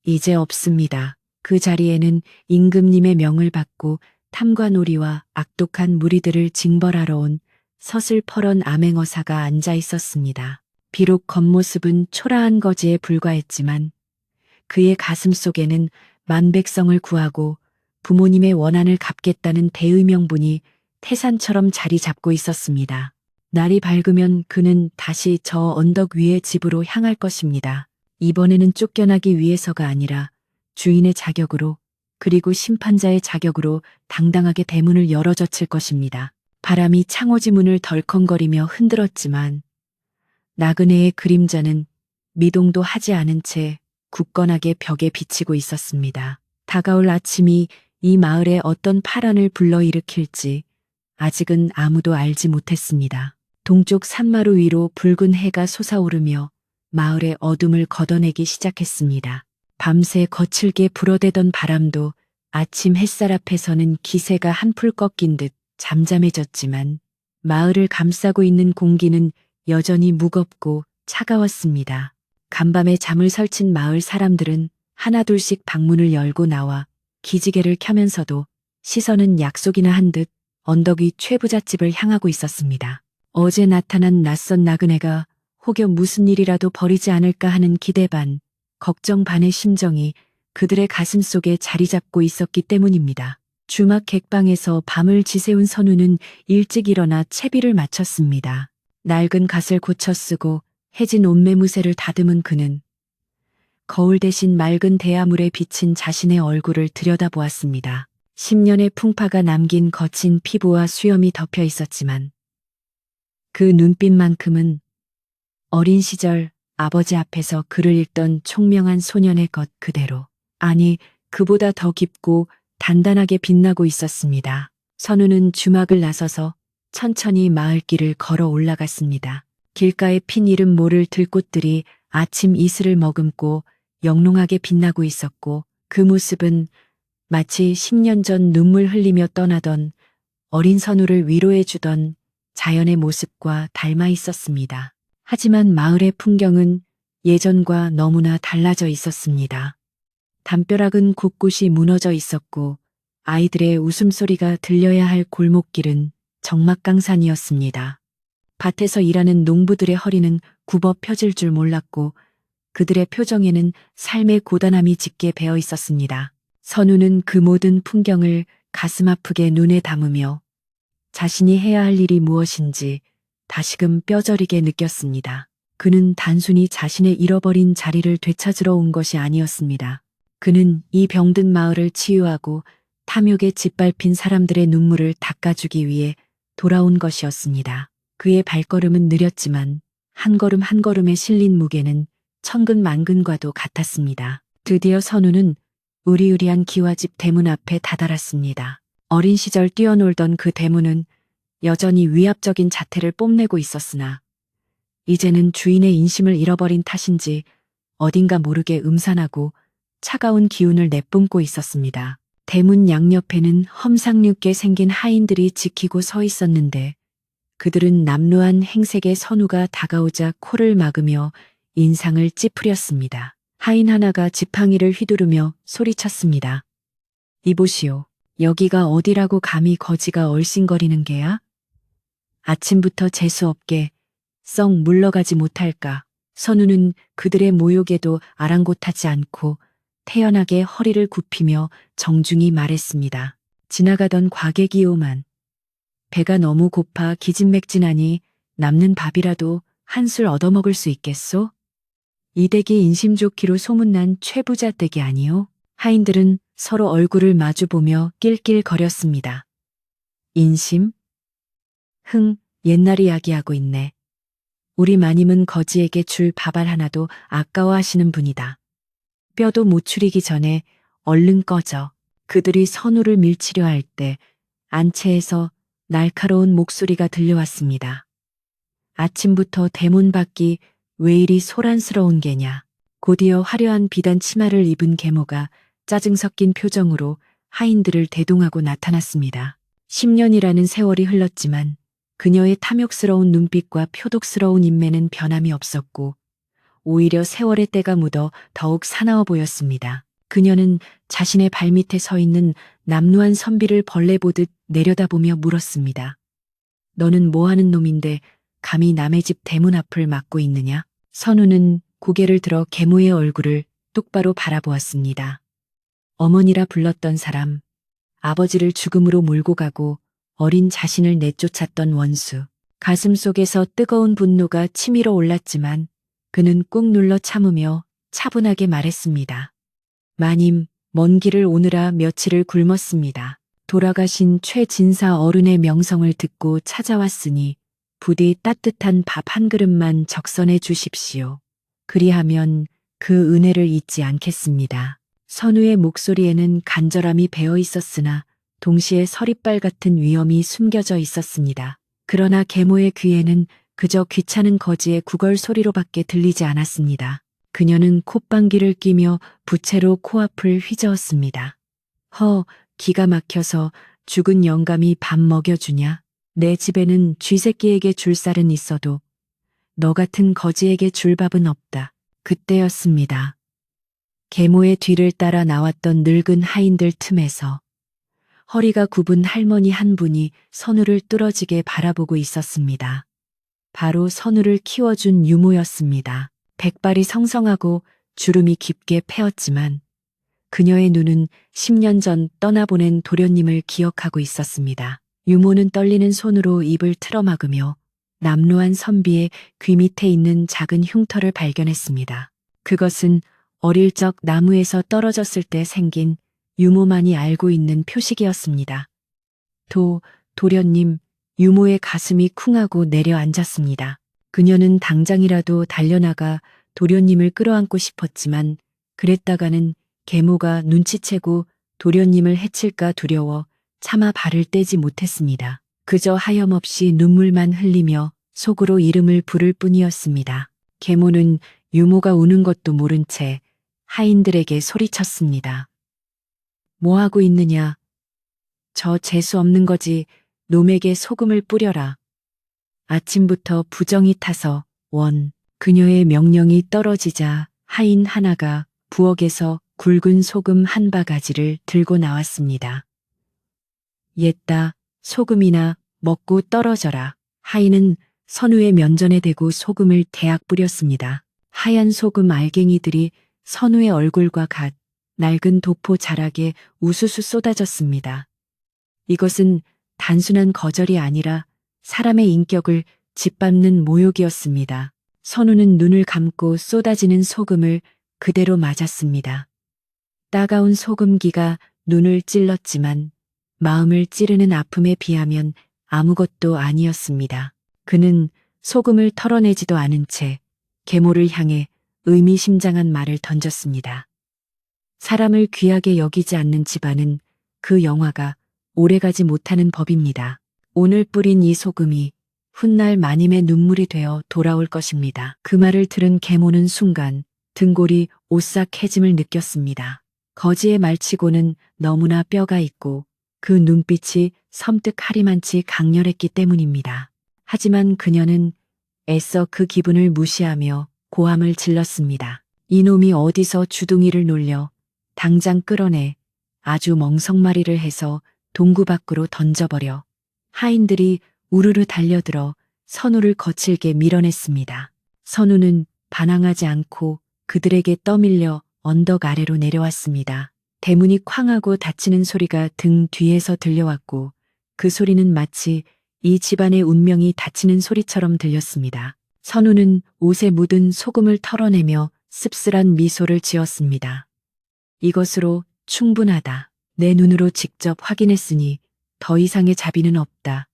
이제 없습니다. 그 자리에는 임금님의 명을 받고 탐관오리와 악독한 무리들을 징벌하러 온 서슬퍼런 암행어사가 앉아 있었습니다. 비록 겉모습은 초라한 거지에 불과했지만 그의 가슴 속에는 만백성을 구하고 부모님의 원한을 갚겠다는 대의명분이 태산처럼 자리 잡고 있었습니다. 날이 밝으면 그는 다시 저 언덕 위의 집으로 향할 것입니다. 이번에는 쫓겨나기 위해서가 아니라 주인의 자격으로 그리고 심판자의 자격으로 당당하게 대문을 열어젖힐 것입니다. 바람이 창호지 문을 덜컹거리며 흔들었지만 나그네의 그림자는 미동도 하지 않은 채 굳건하게 벽에 비치고 있었습니다. 다가올 아침이 이 마을에 어떤 파란을 불러일으킬지 아직은 아무도 알지 못했습니다. 동쪽 산마루 위로 붉은 해가 솟아오르며 마을의 어둠을 걷어내기 시작했습니다. 밤새 거칠게 불어대던 바람도 아침 햇살 앞에서는 기세가 한풀 꺾인 듯 잠잠해졌지만 마을을 감싸고 있는 공기는 여전히 무겁고 차가웠습니다. 간밤에 잠을 설친 마을 사람들은 하나둘씩 방문을 열고 나와 기지개를 켜면서도 시선은 약속이나 한 듯 언덕 위 최부잣집을 향하고 있었습니다. 어제 나타난 낯선 나그네가 혹여 무슨 일이라도 벌이지 않을까 하는 기대 반, 걱정 반의 심정이 그들의 가슴 속에 자리 잡고 있었기 때문입니다. 주막 객방에서 밤을 지새운 선우는 일찍 일어나 채비를 마쳤습니다. 낡은 갓을 고쳐 쓰고 해진 옷매무새를 다듬은 그는 거울 대신 맑은 대야물에 비친 자신의 얼굴을 들여다보았습니다. 10년의 풍파가 남긴 거친 피부와 수염이 덮여 있었지만 그 눈빛만큼은 어린 시절 아버지 앞에서 글을 읽던 총명한 소년의 것 그대로, 아니 그보다 더 깊고 단단하게 빛나고 있었습니다. 선우는 주막을 나서서 천천히 마을길을 걸어 올라갔습니다. 길가에 핀 이름 모를 들꽃들이 아침 이슬을 머금고 영롱하게 빛나고 있었고 그 모습은 마치 10년 전 눈물 흘리며 떠나던 어린 선우를 위로해 주던 자연의 모습과 닮아 있었습니다. 하지만 마을의 풍경은 예전과 너무나 달라져 있었습니다. 담벼락은 곳곳이 무너져 있었고 아이들의 웃음소리가 들려야 할 골목길은 적막강산이었습니다. 밭에서 일하는 농부들의 허리는 굽어 펴질 줄 몰랐고 그들의 표정에는 삶의 고단함이 짙게 배어 있었습니다. 선우는 그 모든 풍경을 가슴 아프게 눈에 담으며 자신이 해야 할 일이 무엇인지 다시금 뼈저리게 느꼈습니다. 그는 단순히 자신의 잃어버린 자리를 되찾으러 온 것이 아니었습니다. 그는 이 병든 마을을 치유하고 탐욕에 짓밟힌 사람들의 눈물을 닦아주기 위해 돌아온 것이었습니다. 그의 발걸음은 느렸지만 한 걸음 한 걸음에 실린 무게는 천근만근과도 같았습니다. 드디어 선우는 으리으리한 기와집 대문 앞에 다다랐습니다. 어린 시절 뛰어놀던 그 대문은 여전히 위압적인 자태를 뽐내고 있었으나 이제는 주인의 인심을 잃어버린 탓인지 어딘가 모르게 음산하고 차가운 기운을 내뿜고 있었습니다. 대문 양옆에는 험상궂게 생긴 하인들이 지키고 서 있었는데 그들은 남루한 행색의 선우가 다가오자 코를 막으며 인상을 찌푸렸습니다. 하인 하나가 지팡이를 휘두르며 소리쳤습니다. 이보시오. 여기가 어디라고 감히 거지가 얼씬거리는 게야? 아침부터 재수없게 썩 물러가지 못할까. 선우는 그들의 모욕에도 아랑곳하지 않고 태연하게 허리를 굽히며 정중히 말했습니다. 지나가던 과객이오만. 배가 너무 고파 기진맥진하니 남는 밥이라도 한술 얻어먹을 수 있겠소? 이 댁이 인심 좋기로 소문난 최부자 댁이 아니오? 하인들은 서로 얼굴을 마주보며 낄낄거렸습니다. 인심? 흥, 옛날 이야기하고 있네. 우리 마님은 거지에게 줄 밥알 하나도 아까워하시는 분이다. 뼈도 못 추리기 전에 얼른 꺼져. 그들이 선우를 밀치려 할 때 안채에서 날카로운 목소리가 들려왔습니다. 아침부터 대문 밖이 왜 이리 소란스러운 게냐. 곧이어 화려한 비단 치마를 입은 계모가 짜증 섞인 표정으로 하인들을 대동하고 나타났습니다. 10년이라는 세월이 흘렀지만 그녀의 탐욕스러운 눈빛과 표독스러운 인매는 변함이 없었고 오히려 세월의 때가 묻어 더욱 사나워 보였습니다. 그녀는 자신의 발밑에 서 있는 남루한 선비를 벌레 보듯 내려다보며 물었습니다. 너는 뭐하는 놈인데 감히 남의 집 대문 앞을 막고 있느냐? 선우는 고개를 들어 계모의 얼굴을 똑바로 바라보았습니다. 어머니라 불렀던 사람, 아버지를 죽음으로 몰고 가고 어린 자신을 내쫓았던 원수. 가슴 속에서 뜨거운 분노가 치밀어 올랐지만 그는 꾹 눌러 참으며 차분하게 말했습니다. 마님, 먼 길을 오느라 며칠을 굶었습니다. 돌아가신 최진사 어른의 명성을 듣고 찾아왔으니 부디 따뜻한 밥 한 그릇만 적선해 주십시오. 그리하면 그 은혜를 잊지 않겠습니다. 선우의 목소리에는 간절함이 배어 있었으나 동시에 서리빨 같은 위험이 숨겨져 있었습니다. 그러나 계모의 귀에는 그저 귀찮은 거지의 구걸 소리로밖에 들리지 않았습니다. 그녀는 콧방귀를 뀌며 부채로 코앞을 휘저었습니다. 기가 막혀서 죽은 영감이 밥 먹여주냐? 내 집에는 쥐새끼에게 줄 쌀은 있어도 너 같은 거지에게 줄 밥은 없다. 그때였습니다. 계모의 뒤를 따라 나왔던 늙은 하인들 틈에서 허리가 굽은 할머니 한 분이 선우를 뚫어지게 바라보고 있었습니다. 바로 선우를 키워준 유모였습니다. 백발이 성성하고 주름이 깊게 패었지만 그녀의 눈은 10년 전 떠나보낸 도련님을 기억하고 있었습니다. 유모는 떨리는 손으로 입을 틀어막으며 남루한 선비의 귀 밑에 있는 작은 흉터를 발견했습니다. 그것은 어릴 적 나무에서 떨어졌을 때 생긴 유모만이 알고 있는 표식이었습니다. 도련님, 유모의 가슴이 쿵하고 내려앉았습니다. 그녀는 당장이라도 달려나가 도련님을 끌어안고 싶었지만 그랬다가는 계모가 눈치채고 도련님을 해칠까 두려워 차마 발을 떼지 못했습니다. 그저 하염없이 눈물만 흘리며 속으로 이름을 부를 뿐이었습니다. 계모는 유모가 우는 것도 모른 채 하인들에게 소리쳤습니다. 뭐하고 있느냐? 저 재수 없는 거지 놈에게 소금을 뿌려라. 아침부터 부정이 타서 그녀의 명령이 떨어지자 하인 하나가 부엌에서 굵은 소금 한 바가지를 들고 나왔습니다. 옛다, 소금이나 먹고 떨어져라. 하인은 선우의 면전에 대고 소금을 대악 뿌렸습니다. 하얀 소금 알갱이들이 선우의 얼굴과 낡은 도포 자락에 우수수 쏟아졌습니다. 이것은 단순한 거절이 아니라 사람의 인격을 짓밟는 모욕이었습니다. 선우는 눈을 감고 쏟아지는 소금을 그대로 맞았습니다. 따가운 소금기가 눈을 찔렀지만 마음을 찌르는 아픔에 비하면 아무것도 아니었습니다. 그는 소금을 털어내지도 않은 채 계모를 향해 의미심장한 말을 던졌습니다. 사람을 귀하게 여기지 않는 집안은 그 영화가 오래가지 못하는 법입니다. 오늘 뿌린 이 소금이 훗날 마님의 눈물이 되어 돌아올 것입니다. 그 말을 들은 계모는 순간 등골이 오싹해짐을 느꼈습니다. 거지의 말치고는 너무나 뼈가 있고 그 눈빛이 섬뜩하리만치 강렬했기 때문입니다. 하지만 그녀는 애써 그 기분을 무시하며 고함을 질렀습니다. 이놈이 어디서 주둥이를 놀려 당장 끌어내 아주 멍석말이를 해서 동구 밖으로 던져버려. 하인들이 우르르 달려들어 선우를 거칠게 밀어냈습니다. 선우는 반항하지 않고 그들에게 떠밀려 언덕 아래로 내려왔습니다. 대문이 쾅하고 닫히는 소리가 등 뒤에서 들려왔고 그 소리는 마치 이 집안의 운명이 닫히는 소리처럼 들렸습니다. 선우는 옷에 묻은 소금을 털어내며 씁쓸한 미소를 지었습니다. 이것으로 충분하다. 내 눈으로 직접 확인했으니 더 이상의 자비는 없다.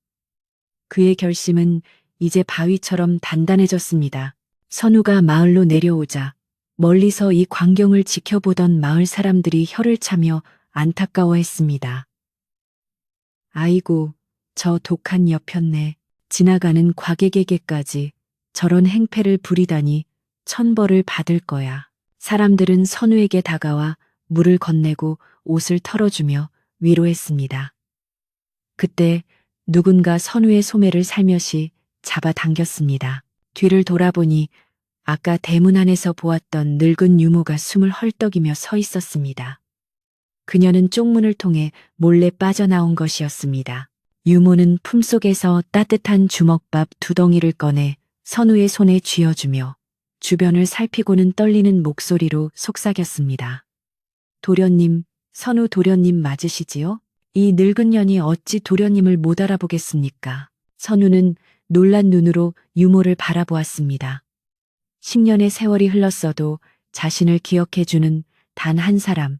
그의 결심은 이제 바위처럼 단단해졌습니다. 선우가 마을로 내려오자 멀리서 이 광경을 지켜보던 마을 사람들이 혀를 차며 안타까워했습니다. 아이고, 저 독한 여편네. 지나가는 과객에게까지 저런 행패를 부리다니 천벌을 받을 거야. 사람들은 선우에게 다가와 물을 건네고 옷을 털어주며 위로했습니다. 그때 누군가 선우의 소매를 살며시 잡아당겼습니다. 뒤를 돌아보니 아까 대문 안에서 보았던 늙은 유모가 숨을 헐떡이며 서 있었습니다. 그녀는 쪽문을 통해 몰래 빠져나온 것이었습니다. 유모는 품속에서 따뜻한 주먹밥 2덩이를 꺼내 선우의 손에 쥐어주며 주변을 살피고는 떨리는 목소리로 속삭였습니다. 도련님, 선우 도련님 맞으시지요? 이 늙은 년이 어찌 도련님을 못 알아보겠습니까? 선우는 놀란 눈으로 유모를 바라보았습니다. 10년의 세월이 흘렀어도 자신을 기억해주는 단 한 사람.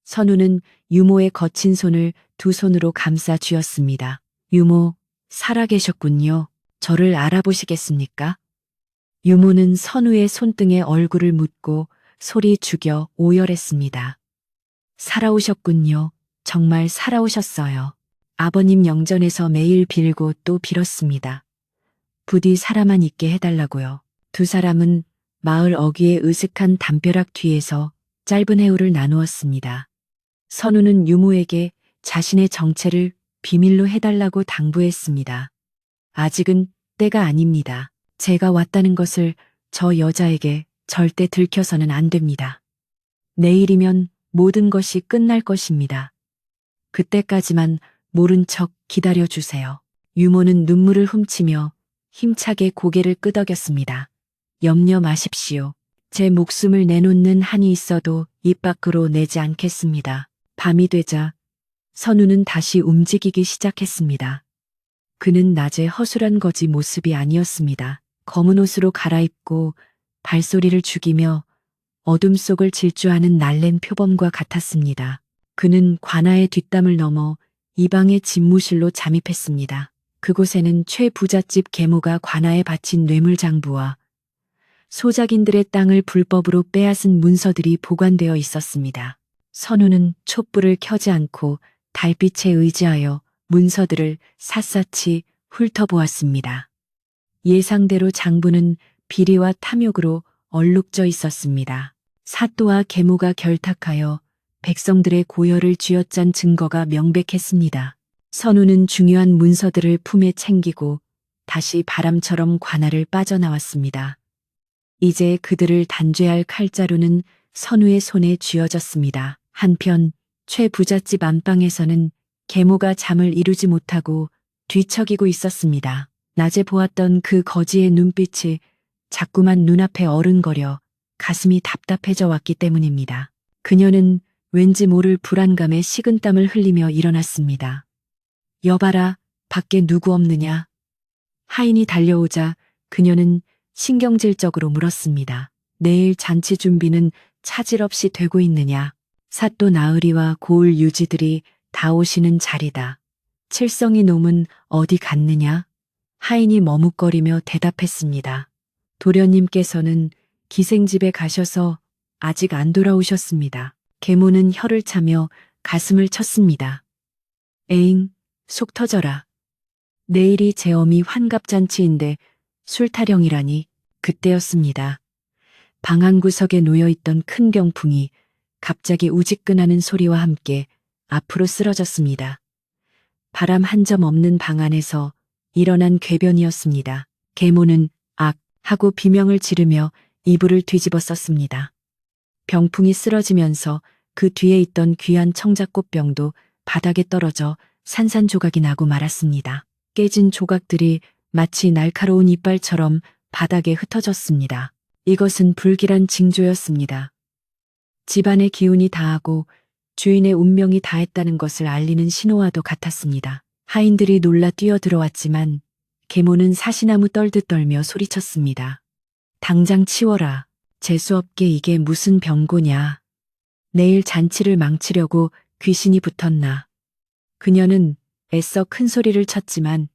선우는 유모의 거친 손을 2손으로 감싸 쥐었습니다. 유모, 살아계셨군요. 저를 알아보시겠습니까? 유모는 선우의 손등에 얼굴을 묻고 소리 죽여 오열했습니다. 살아오셨군요. 정말 살아오셨어요. 아버님 영전에서 매일 빌고 또 빌었습니다. 부디 살아만 있게 해달라고요. 2 사람은 마을 어귀의 으슥한 담벼락 뒤에서 짧은 해우를 나누었습니다. 선우는 유모에게 자신의 정체를 비밀로 해달라고 당부했습니다. 아직은 때가 아닙니다. 제가 왔다는 것을 저 여자에게 절대 들켜서는 안 됩니다. 내일이면 모든 것이 끝날 것입니다. 그때까지만 모른 척 기다려주세요. 유모는 눈물을 훔치며 힘차게 고개를 끄덕였습니다. 염려 마십시오. 제 목숨을 내놓는 한이 있어도 입 밖으로 내지 않겠습니다. 밤이 되자 선우는 다시 움직이기 시작했습니다. 그는 낮에 허술한 거지 모습이 아니었습니다. 검은 옷으로 갈아입고 발소리를 죽이며 어둠 속을 질주하는 날랜 표범과 같았습니다. 그는 관아의 뒷담을 넘어 이방의 집무실로 잠입했습니다. 그곳에는 최 부잣집 계모가 관아에 바친 뇌물장부와 소작인들의 땅을 불법으로 빼앗은 문서들이 보관되어 있었습니다. 선우는 촛불을 켜지 않고 달빛에 의지하여 문서들을 샅샅이 훑어보았습니다. 예상대로 장부는 비리와 탐욕으로 얼룩져 있었습니다. 사또와 계모가 결탁하여 백성들의 고열을 쥐어짠 증거가 명백했습니다. 선우는 중요한 문서들을 품에 챙기고 다시 바람처럼 관아를 빠져나왔습니다. 이제 그들을 단죄할 칼자루는 선우의 손에 쥐어졌습니다. 한편 최 부잣집 안방에서는 계모가 잠을 이루지 못하고 뒤척이고 있었습니다. 낮에 보았던 그 거지의 눈빛이 자꾸만 눈앞에 어른거려 가슴이 답답해져 왔기 때문입니다. 그녀는 왠지 모를 불안감에 식은땀을 흘리며 일어났습니다. 여봐라, 밖에 누구 없느냐? 하인이 달려오자 그녀는 신경질적으로 물었습니다. 내일 잔치 준비는 차질 없이 되고 있느냐? 사또 나으리와 고을 유지들이 다 오시는 자리다. 칠성이 놈은 어디 갔느냐? 하인이 머뭇거리며 대답했습니다. 도련님께서는 기생집에 가셔서 아직 안 돌아오셨습니다. 계모는 혀를 차며 가슴을 쳤습니다. 에잉, 속 터져라. 내일이 제 어미 환갑잔치인데 술타령이라니. 그때였습니다. 방 한 구석에 놓여있던 큰 병풍이 갑자기 우지끈하는 소리와 함께 앞으로 쓰러졌습니다. 바람 한 점 없는 방 안에서 일어난 궤변이었습니다. 계모는 악 하고 비명을 지르며 이불을 뒤집어 썼습니다. 병풍이 쓰러지면서 그 뒤에 있던 귀한 청자꽃병도 바닥에 떨어져 산산조각이 나고 말았습니다. 깨진 조각들이 마치 날카로운 이빨처럼 바닥에 흩어졌습니다. 이것은 불길한 징조였습니다. 집안의 기운이 다하고 주인의 운명이 다했다는 것을 알리는 신호와도 같았습니다. 하인들이 놀라 뛰어들어왔지만 계모는 사시나무 떨듯 떨며 소리쳤습니다. 당장 치워라. 재수없게 이게 무슨 병고냐. 내일 잔치를 망치려고 귀신이 붙었나. 그녀는 애써 큰 소리를 쳤지만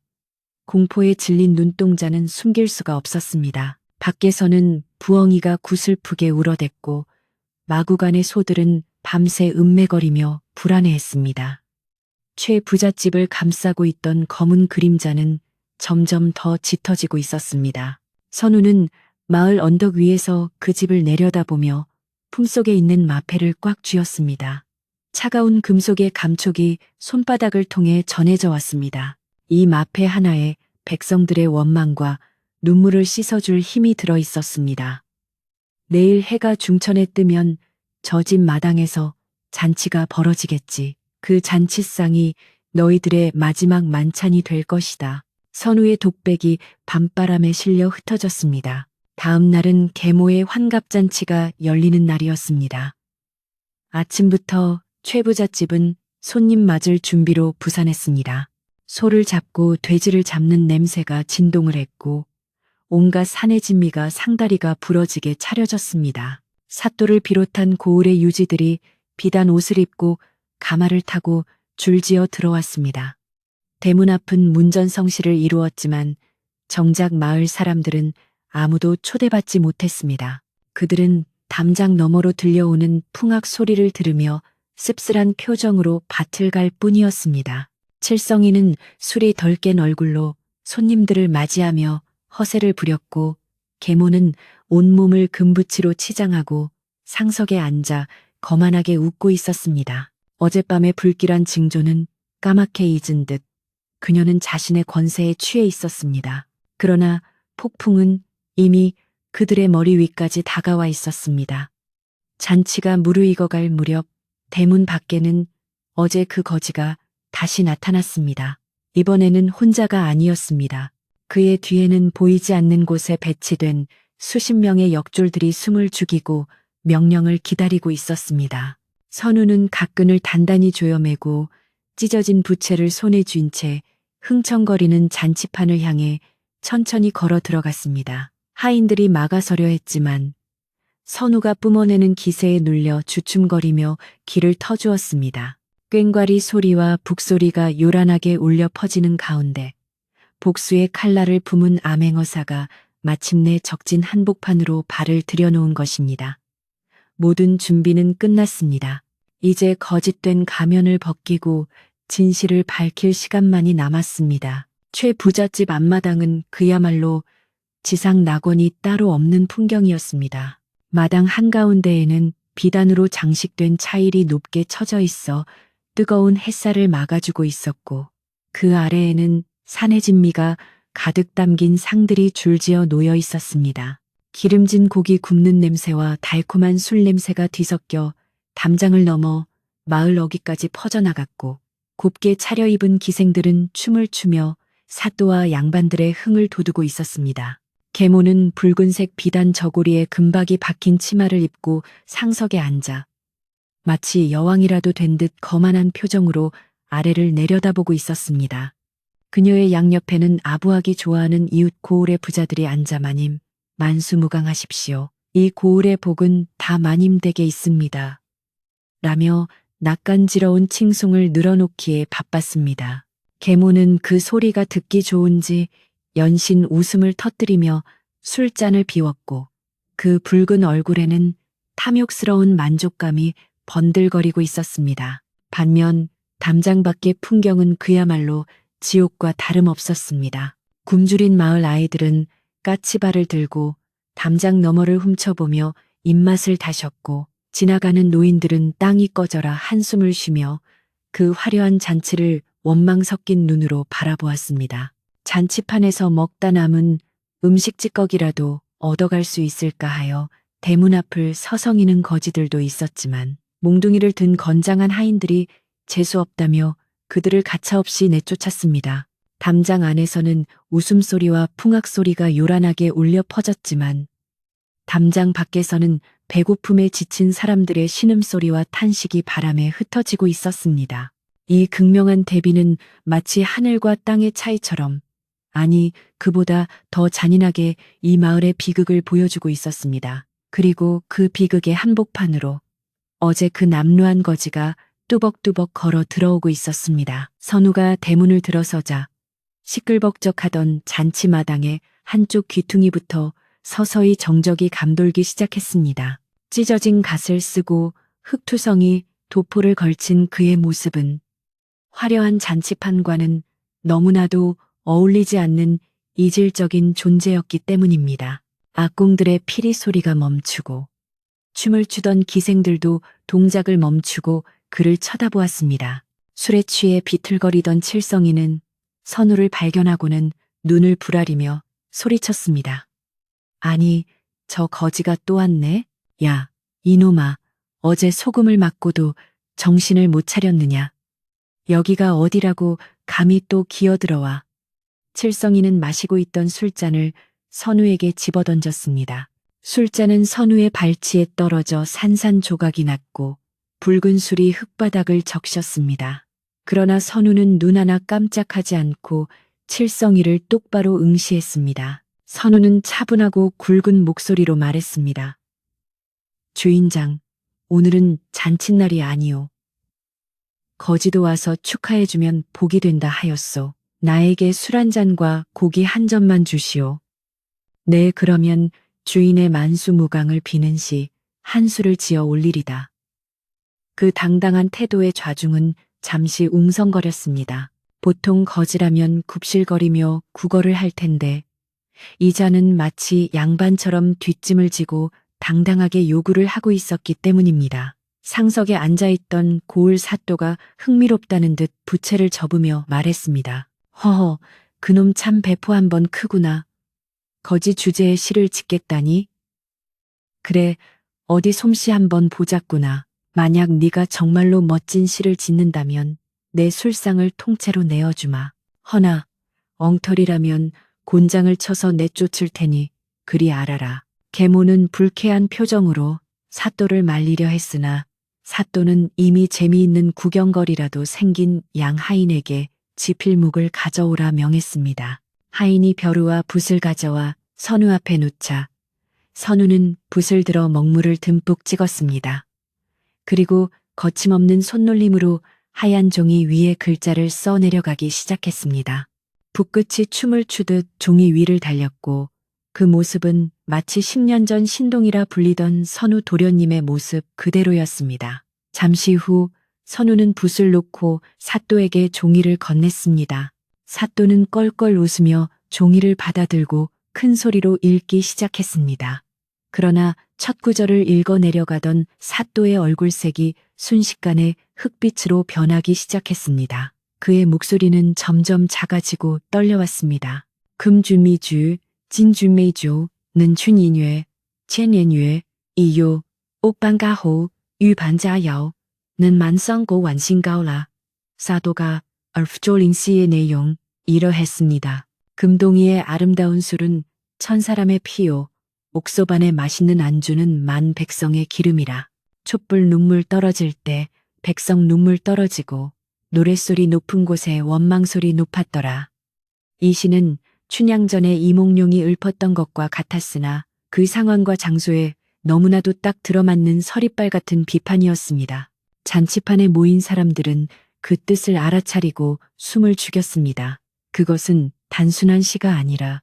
공포에 질린 눈동자는 숨길 수가 없었습니다. 밖에서는 부엉이가 구슬프게 울어댔고 마구간의 소들은 밤새 음매거리며 불안해했습니다. 최 부잣집을 감싸고 있던 검은 그림자는 점점 더 짙어지고 있었습니다. 선우는 마을 언덕 위에서 그 집을 내려다보며 품속에 있는 마패를 꽉 쥐었습니다. 차가운 금속의 감촉이 손바닥을 통해 전해져 왔습니다. 이 마패 하나에 백성들의 원망과 눈물을 씻어줄 힘이 들어 있었습니다. 내일 해가 중천에 뜨면 저 집 마당에서 잔치가 벌어지겠지. 그 잔치상이 너희들의 마지막 만찬이 될 것이다. 선우의 독백이 밤바람에 실려 흩어졌습니다. 다음 날은 계모의 환갑잔치가 열리는 날이었습니다. 아침부터 최 부잣집은 손님 맞을 준비로 부산했습니다. 소를 잡고 돼지를 잡는 냄새가 진동을 했고 온갖 사내 진미가 상다리가 부러지게 차려졌습니다. 사또를 비롯한 고을의 유지들이 비단 옷을 입고 가마를 타고 줄지어 들어왔습니다. 대문 앞은 문전성시를 이루었지만 정작 마을 사람들은 아무도 초대받지 못했습니다. 그들은 담장 너머로 들려오는 풍악 소리를 들으며 씁쓸한 표정으로 밭을 갈 뿐이었습니다. 칠성이는 술이 덜 깬 얼굴로 손님들을 맞이하며 허세를 부렸고 계모는 온몸을 금붙이로 치장하고 상석에 앉아 거만하게 웃고 있었습니다. 어젯밤의 불길한 징조는 까맣게 잊은 듯 그녀는 자신의 권세에 취해 있었습니다. 그러나 폭풍은 이미 그들의 머리 위까지 다가와 있었습니다. 잔치가 무르익어갈 무렵 대문 밖에는 어제 그 거지가 다시 나타났습니다. 이번에는 혼자가 아니었습니다. 그의 뒤에는 보이지 않는 곳에 배치된 수십 명의 역졸들이 숨을 죽이고 명령을 기다리고 있었습니다. 선우는 가끈을 단단히 조여매고 찢어진 부채를 손에 쥔 채 흥청거리는 잔치판을 향해 천천히 걸어 들어갔습니다. 하인들이 막아서려 했지만 선우가 뿜어내는 기세에 눌려 주춤거리며 길을 터주었습니다. 꽹과리 소리와 북소리가 요란하게 울려 퍼지는 가운데 복수의 칼날을 품은 암행어사가 마침내 적진 한복판으로 발을 들여놓은 것입니다. 모든 준비는 끝났습니다. 이제 거짓된 가면을 벗기고 진실을 밝힐 시간만이 남았습니다. 최 부잣집 앞마당은 그야말로 지상 낙원이 따로 없는 풍경이었습니다. 마당 한가운데에는 비단으로 장식된 차일이 높게 쳐져 있어 뜨거운 햇살을 막아주고 있었고 그 아래에는 산의 진미가 가득 담긴 상들이 줄지어 놓여 있었습니다. 기름진 고기 굽는 냄새와 달콤한 술 냄새가 뒤섞여 담장을 넘어 마을 어귀까지 퍼져나갔고 곱게 차려입은 기생들은 춤을 추며 사또와 양반들의 흥을 돋우고 있었습니다. 계모는 붉은색 비단 저고리에 금박이 박힌 치마를 입고 상석에 앉아 마치 여왕이라도 된 듯 거만한 표정으로 아래를 내려다보고 있었습니다. 그녀의 양옆에는 아부하기 좋아하는 이웃 고을의 부자들이 앉아 마님, 만수무강하십시오. 이 고을의 복은 다 마님 댁에 있습니다. 라며 낯간지러운 칭송을 늘어놓기에 바빴습니다. 계모는 그 소리가 듣기 좋은지 연신 웃음을 터뜨리며 술잔을 비웠고 그 붉은 얼굴에는 탐욕스러운 만족감이 번들거리고 있었습니다. 반면 담장 밖의 풍경은 그야말로 지옥과 다름없었습니다. 굶주린 마을 아이들은 까치발을 들고 담장 너머를 훔쳐보며 입맛을 다셨고 지나가는 노인들은 땅이 꺼져라 한숨을 쉬며 그 화려한 잔치를 원망 섞인 눈으로 바라보았습니다. 잔치판에서 먹다 남은 음식 찌꺼기라도 얻어갈 수 있을까 하여 대문 앞을 서성이는 거지들도 있었지만 몽둥이를 든 건장한 하인들이 재수없다며 그들을 가차없이 내쫓았습니다. 담장 안에서는 웃음소리와 풍악소리가 요란하게 울려 퍼졌지만 담장 밖에서는 배고픔에 지친 사람들의 신음소리와 탄식이 바람에 흩어지고 있었습니다. 이 극명한 대비는 마치 하늘과 땅의 차이처럼, 아니 그보다 더 잔인하게 이 마을의 비극을 보여주고 있었습니다. 그리고 그 비극의 한복판으로 어제 그 남루한 거지가 뚜벅뚜벅 걸어 들어오고 있었습니다. 선우가 대문을 들어서자 시끌벅적하던 잔치마당의 한쪽 귀퉁이부터 서서히 정적이 감돌기 시작했습니다. 찢어진 갓을 쓰고 흙투성이 도포를 걸친 그의 모습은 화려한 잔치판과는 너무나도 어울리지 않는 이질적인 존재였기 때문입니다. 악공들의 피리 소리가 멈추고 춤을 추던 기생들도 동작을 멈추고 그를 쳐다보았습니다. 술에 취해 비틀거리던 칠성이는 선우를 발견하고는 눈을 부라리며 소리쳤습니다. 아니, 저 거지가 또 왔네? 야, 이놈아, 어제 소금을 맞고도 정신을 못 차렸느냐? 여기가 어디라고 감히 또 기어들어와. 칠성이는 마시고 있던 술잔을 선우에게 집어던졌습니다. 술잔은 선우의 발치에 떨어져 산산조각이 났고 붉은 술이 흙바닥을 적셨습니다. 그러나 선우는 눈 하나 깜짝하지 않고 칠성이를 똑바로 응시했습니다. 선우는 차분하고 굵은 목소리로 말했습니다. 주인장, 오늘은 잔칫날이 아니오. 거지도 와서 축하해주면 복이 된다 하였소. 나에게 술 한 잔과 고기 한 점만 주시오. 네, 그러면 주인의 만수무강을 비는 시 한수를 지어 올리리다. 그 당당한 태도의 좌중은 잠시 웅성거렸습니다. 보통 거지라면 굽실거리며 구걸을 할 텐데 이 자는 마치 양반처럼 뒷짐을 지고 당당하게 요구를 하고 있었기 때문입니다. 상석에 앉아있던 고을 사또가 흥미롭다는 듯 부채를 접으며 말했습니다. 허허, 그놈 참 배포 한번 크구나. 거지 주제에 시를 짓겠다니? 그래, 어디 솜씨 한번 보자꾸나. 만약 네가 정말로 멋진 시를 짓는다면 내 술상을 통째로 내어주마. 허나 엉터리라면 곤장을 쳐서 내쫓을 테니 그리 알아라. 계모는 불쾌한 표정으로 사또를 말리려 했으나 사또는 이미 재미있는 구경거리라도 생긴 양 하인에게 지필묵을 가져오라 명했습니다. 하인이 벼루와 붓을 가져와 선우 앞에 놓자 선우는 붓을 들어 먹물을 듬뿍 찍었습니다. 그리고 거침없는 손놀림으로 하얀 종이 위에 글자를 써 내려가기 시작했습니다. 붓끝이 춤을 추듯 종이 위를 달렸고 그 모습은 마치 10년 전 신동이라 불리던 선우 도련님의 모습 그대로였습니다. 잠시 후 선우는 붓을 놓고 사또에게 종이를 건넸습니다. 사또는 껄껄 웃으며 종이를 받아들고 큰 소리로 읽기 시작했습니다. 그러나 첫 구절을 읽어 내려가던 사또의 얼굴색이 순식간에 흑빛으로 변하기 시작했습니다. 그의 목소리는 점점 작아지고 떨려왔습니다. 금주미주, 진주메이조, 는춘인회, 천년회, 이요, 옥반가호, 유반자야오, 는 만성고 완신가오라. 사도가 얼프조링시의 내용 이러했습니다. 금동이의 아름다운 술은 천사람의 피요, 옥소반의 맛있는 안주는 만 백성의 기름이라. 촛불 눈물 떨어질 때 백성 눈물 떨어지고 노랫소리 높은 곳에 원망소리 높았더라. 이 시는 춘향 전에 이몽룡이 읊었던 것과 같았으나 그 상황과 장소에 너무나도 딱 들어맞는 서리빨 같은 비판이었습니다. 잔치판에 모인 사람들은 그 뜻을 알아차리고 숨을 죽였습니다. 그것은 단순한 시가 아니라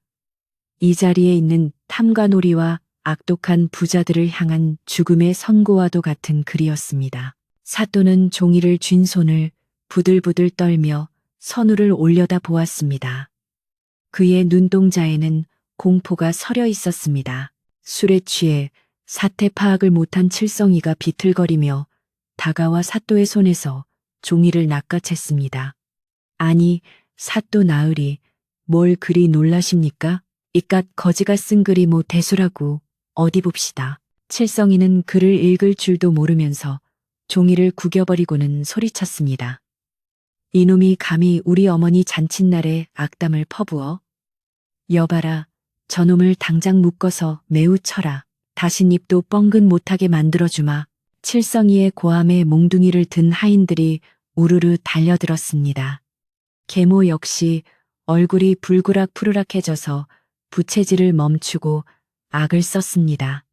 이 자리에 있는 탐관오리와 악독한 부자들을 향한 죽음의 선고와도 같은 글이었습니다. 사또는 종이를 쥔 손을 부들부들 떨며 선우를 올려다 보았습니다. 그의 눈동자에는 공포가 서려 있었습니다. 술에 취해 사태 파악을 못한 칠성이가 비틀거리며 다가와 사또의 손에서 종이를 낚아챘습니다. 아니, 사또 나으리, 뭘 그리 놀라십니까? 이깟 거지가 쓴 글이 뭐 대수라고 어디 봅시다. 칠성이는 글을 읽을 줄도 모르면서 종이를 구겨버리고는 소리쳤습니다. 이놈이 감히 우리 어머니 잔칫날에 악담을 퍼부어? 여봐라, 저놈을 당장 묶어서 매우 쳐라. 다신 입도 뻥긋 못하게 만들어주마. 칠성이의 고함에 몽둥이를 든 하인들이 우르르 달려들었습니다. 계모 역시 얼굴이 불그락푸르락해져서 부채질을 멈추고 악을 썼습니다.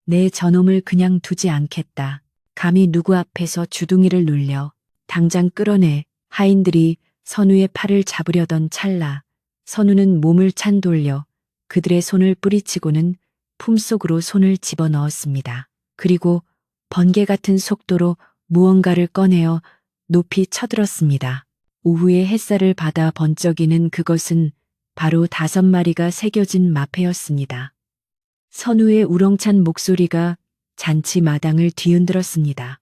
내 저놈을 그냥 두지 않겠다. 감히 누구 앞에서 주둥이를 눌려 당장 끌어내. 하인들이 선우의 팔을 잡으려던 찰나 선우는 몸을 찬 돌려 그들의 손을 뿌리치고는 품속으로 손을 집어넣었습니다. 그리고 번개 같은 속도로 무언가를 꺼내어 높이 쳐들었습니다. 오후의 햇살을 받아 번쩍이는 그것은 바로 5마리가 새겨진 마패였습니다. 선우의 우렁찬 목소리가 잔치 마당을 뒤흔들었습니다.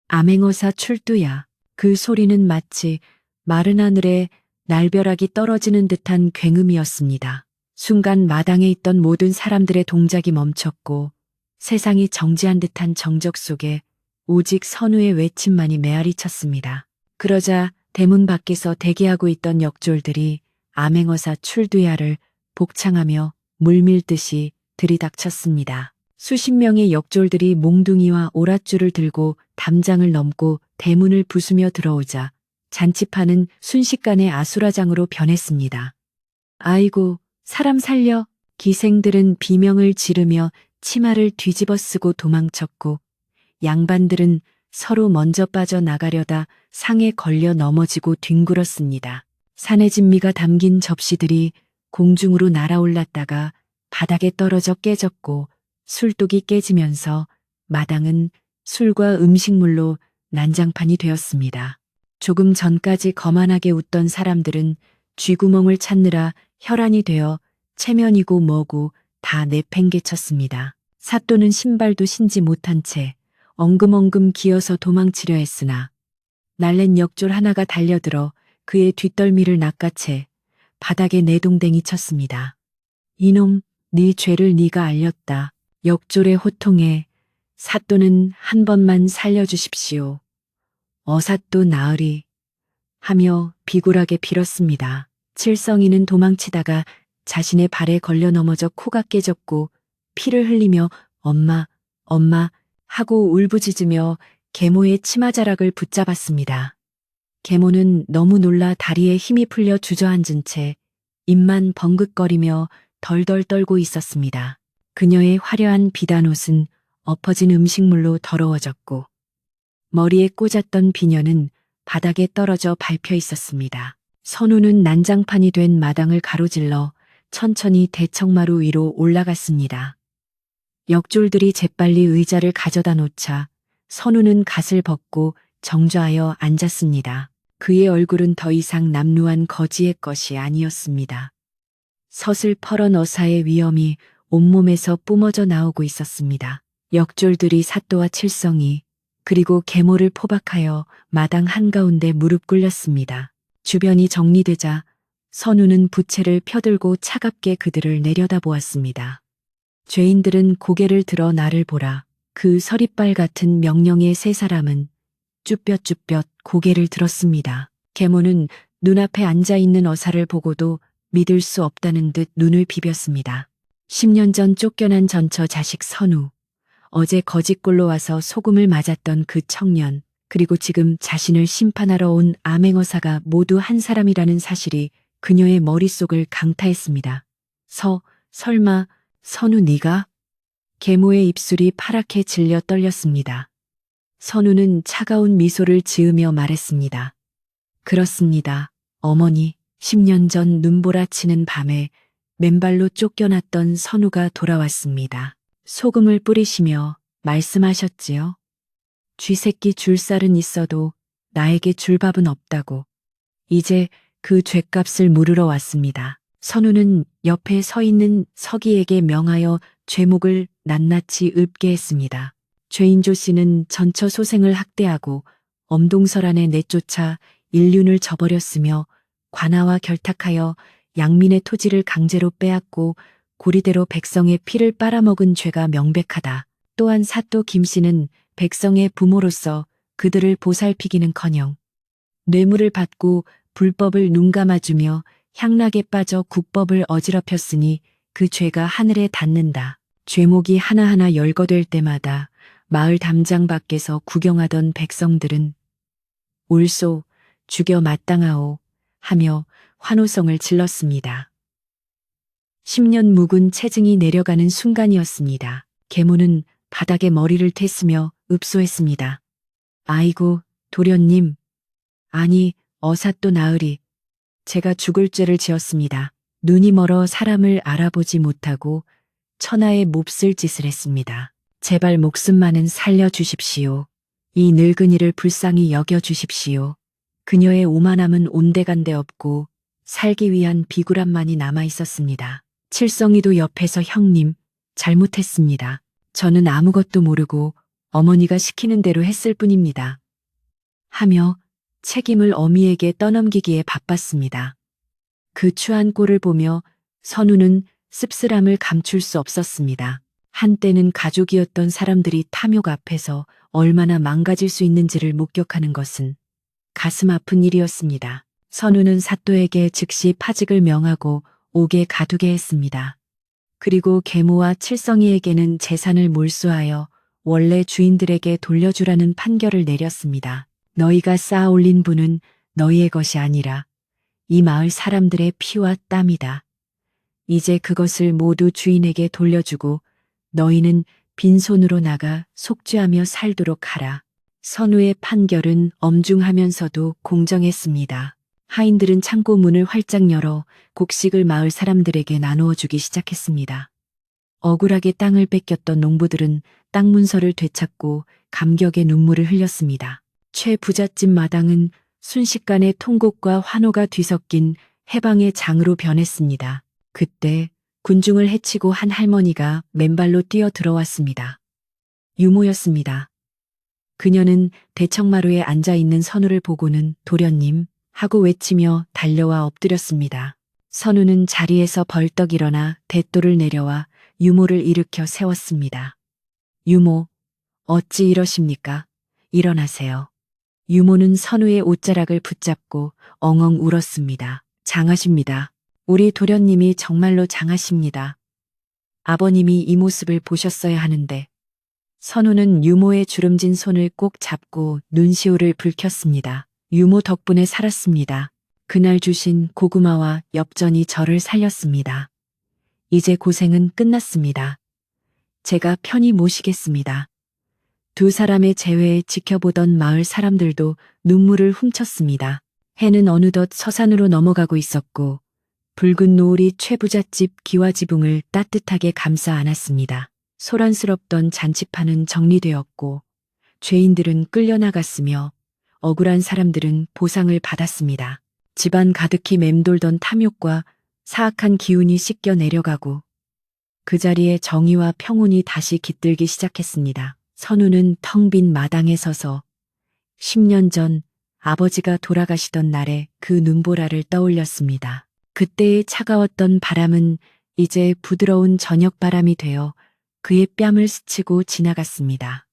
암행어사 출두야. 그 소리는 마치 마른 하늘에 날벼락이 떨어지는 듯한 굉음이었습니다. 순간 마당에 있던 모든 사람들의 동작이 멈췄고 세상이 정지한 듯한 정적 속에 오직 선우의 외침만이 메아리 쳤습니다. 그러자 대문 밖에서 대기하고 있던 역졸들이 암행어사 출두야를 복창하며 물밀듯이 들이닥쳤습니다. 수십 명의 역졸들이 몽둥이와 오랏줄을 들고 담장을 넘고 대문을 부수며 들어오자 잔치판은 순식간에 아수라장으로 변했습니다. 아이고, 사람 살려! 기생들은 비명을 지르며 치마를 뒤집어 쓰고 도망쳤고 양반들은 서로 먼저 빠져나가려다 상에 걸려 넘어지고 뒹굴었습니다. 산의 진미가 담긴 접시들이 공중으로 날아올랐다가 바닥에 떨어져 깨졌고 술독이 깨지면서 마당은 술과 음식물로 난장판이 되었습니다. 조금 전까지 거만하게 웃던 사람들은 쥐구멍을 찾느라 혈안이 되어 체면이고 뭐고 다 내팽개쳤습니다. 사또는 신발도 신지 못한 채 엉금엉금 기어서 도망치려 했으나 날랜 역졸 하나가 달려들어 그의 뒷덜미를 낚아채 바닥에 내동댕이 쳤습니다. 이놈, 네 죄를 네가 알렸다. 역졸의 호통에 사또는 한 번만 살려주십시오. 어사또 나으리 하며 비굴하게 빌었습니다. 칠성이는 도망치다가 자신의 발에 걸려 넘어져 코가 깨졌고 피를 흘리며 엄마, 엄마 하고 울부짖으며 계모의 치마자락을 붙잡았습니다. 계모는 너무 놀라 다리에 힘이 풀려 주저앉은 채 입만 벙긋거리며 덜덜 떨고 있었습니다. 그녀의 화려한 비단옷은 엎어진 음식물로 더러워졌고 머리에 꽂았던 비녀는 바닥에 떨어져 밟혀 있었습니다. 선우는 난장판이 된 마당을 가로질러 천천히 대청마루 위로 올라갔습니다. 역졸들이 재빨리 의자를 가져다 놓자 선우는 갓을 벗고 정좌하여 앉았습니다. 그의 얼굴은 더 이상 남루한 거지의 것이 아니었습니다. 서슬퍼런 어사의 위엄이 온몸에서 뿜어져 나오고 있었습니다. 역졸들이 사또와 칠성이 그리고 계모를 포박하여 마당 한가운데 무릎 꿇렸습니다. 주변이 정리되자 선우는 부채를 펴들고 차갑게 그들을 내려다보았습니다. 죄인들은 고개를 들어 나를 보라. 그 서리빨 같은 명령의 세 사람은 쭈뼛쭈뼛 고개를 들었습니다. 계모는 눈앞에 앉아있는 어사를 보고도 믿을 수 없다는 듯 눈을 비볐습니다. 10년 전 쫓겨난 전처 자식 선우, 어제 거짓골로 와서 소금을 맞았던 그 청년, 그리고 지금 자신을 심판하러 온 암행어사가 모두 한 사람이라는 사실이 그녀의 머릿속을 강타했습니다. 설마 선우 네가? 계모의 입술이 파랗게 질려 떨렸습니다. 선우는 차가운 미소를 지으며 말했습니다. 그렇습니다. 어머니, 10년 전 눈보라치는 밤에 맨발로 쫓겨났던 선우가 돌아왔습니다. 소금을 뿌리시며 말씀하셨지요. 쥐새끼 줄 쌀은 있어도 나에게 줄 밥은 없다고. 이제 그 죗값을 물으러 왔습니다. 선우는 옆에 서 있는 서기에게 명하여 죄목을 낱낱이 읊게 했습니다. 죄인조 씨는 전처 소생을 학대하고 엄동설 안에 내쫓아 인륜을 저버렸으며 관아와 결탁하여 양민의 토지를 강제로 빼앗고 고리대로 백성의 피를 빨아먹은 죄가 명백하다. 또한 사또 김 씨는 백성의 부모로서 그들을 보살피기는커녕 뇌물을 받고 불법을 눈감아주며 향락에 빠져 국법을 어지럽혔으니 그 죄가 하늘에 닿는다. 죄목이 하나하나 열거될 때마다 마을 담장 밖에서 구경하던 백성들은 올소, 죽여 마땅하오 하며 환호성을 질렀습니다. 10년 묵은 체증이 내려가는 순간이었습니다. 계모는 바닥에 머리를 댔으며 읍소했습니다. 아이고, 도련님. 아니, 어사또 나으리. 제가 죽을 죄를 지었습니다. 눈이 멀어 사람을 알아보지 못하고 천하의 몹쓸 짓을 했습니다. 제발 목숨만은 살려주십시오. 이 늙은이를 불쌍히 여겨주십시오. 그녀의 오만함은 온데간데 없고 살기 위한 비굴함만이 남아 있었습니다. 칠성이도 옆에서 형님, 잘못했습니다. 저는 아무것도 모르고 어머니가 시키는 대로 했을 뿐입니다. 하며 책임을 어미에게 떠넘기기에 바빴습니다. 그 추한 꼴을 보며 선우는 씁쓸함을 감출 수 없었습니다. 한때는 가족이었던 사람들이 탐욕 앞에서 얼마나 망가질 수 있는지를 목격하는 것은 가슴 아픈 일이었습니다. 선우는 사또에게 즉시 파직을 명하고 옥에 가두게 했습니다. 그리고 계모와 칠성이에게는 재산을 몰수하여 원래 주인들에게 돌려주라는 판결을 내렸습니다. 너희가 쌓아 올린 부는 너희의 것이 아니라 이 마을 사람들의 피와 땀이다. 이제 그것을 모두 주인에게 돌려주고 너희는 빈손으로 나가 속죄하며 살도록 하라. 선우의 판결은 엄중하면서도 공정했습니다. 하인들은 창고 문을 활짝 열어 곡식을 마을 사람들에게 나누어 주기 시작했습니다. 억울하게 땅을 뺏겼던 농부들은 땅 문서를 되찾고 감격의 눈물을 흘렸습니다. 최 부잣집 마당은 순식간에 통곡과 환호가 뒤섞인 해방의 장으로 변했습니다. 그때 군중을 해치고 한 할머니가 맨발로 뛰어 들어왔습니다. 유모였습니다. 그녀는 대청마루에 앉아있는 선우를 보고는 도련님 하고 외치며 달려와 엎드렸습니다. 선우는 자리에서 벌떡 일어나 대또를 내려와 유모를 일으켜 세웠습니다. 유모, 어찌 이러십니까? 일어나세요. 유모는 선우의 옷자락을 붙잡고 엉엉 울었습니다. 장하십니다. 우리 도련님이 정말로 장하십니다. 아버님이 이 모습을 보셨어야 하는데. 선우는 유모의 주름진 손을 꼭 잡고 눈시울을 붉혔습니다. 유모 덕분에 살았습니다. 그날 주신 고구마와 엽전이 저를 살렸습니다. 이제 고생은 끝났습니다. 제가 편히 모시겠습니다. 두 사람의 재회에 지켜보던 마을 사람들도 눈물을 훔쳤습니다. 해는 어느덧 서산으로 넘어가고 있었고 붉은 노을이 최부잣집 기와지붕을 따뜻하게 감싸 안았습니다. 소란스럽던 잔치판은 정리되었고 죄인들은 끌려나갔으며 억울한 사람들은 보상을 받았습니다. 집안 가득히 맴돌던 탐욕과 사악한 기운이 씻겨 내려가고 그 자리에 정의와 평온이 다시 깃들기 시작했습니다. 선우는 텅 빈 마당에 서서 10년 전 아버지가 돌아가시던 날의 그 눈보라를 떠올렸습니다. 그때의 차가웠던 바람은 이제 부드러운 저녁바람이 되어 그의 뺨을 스치고 지나갔습니다.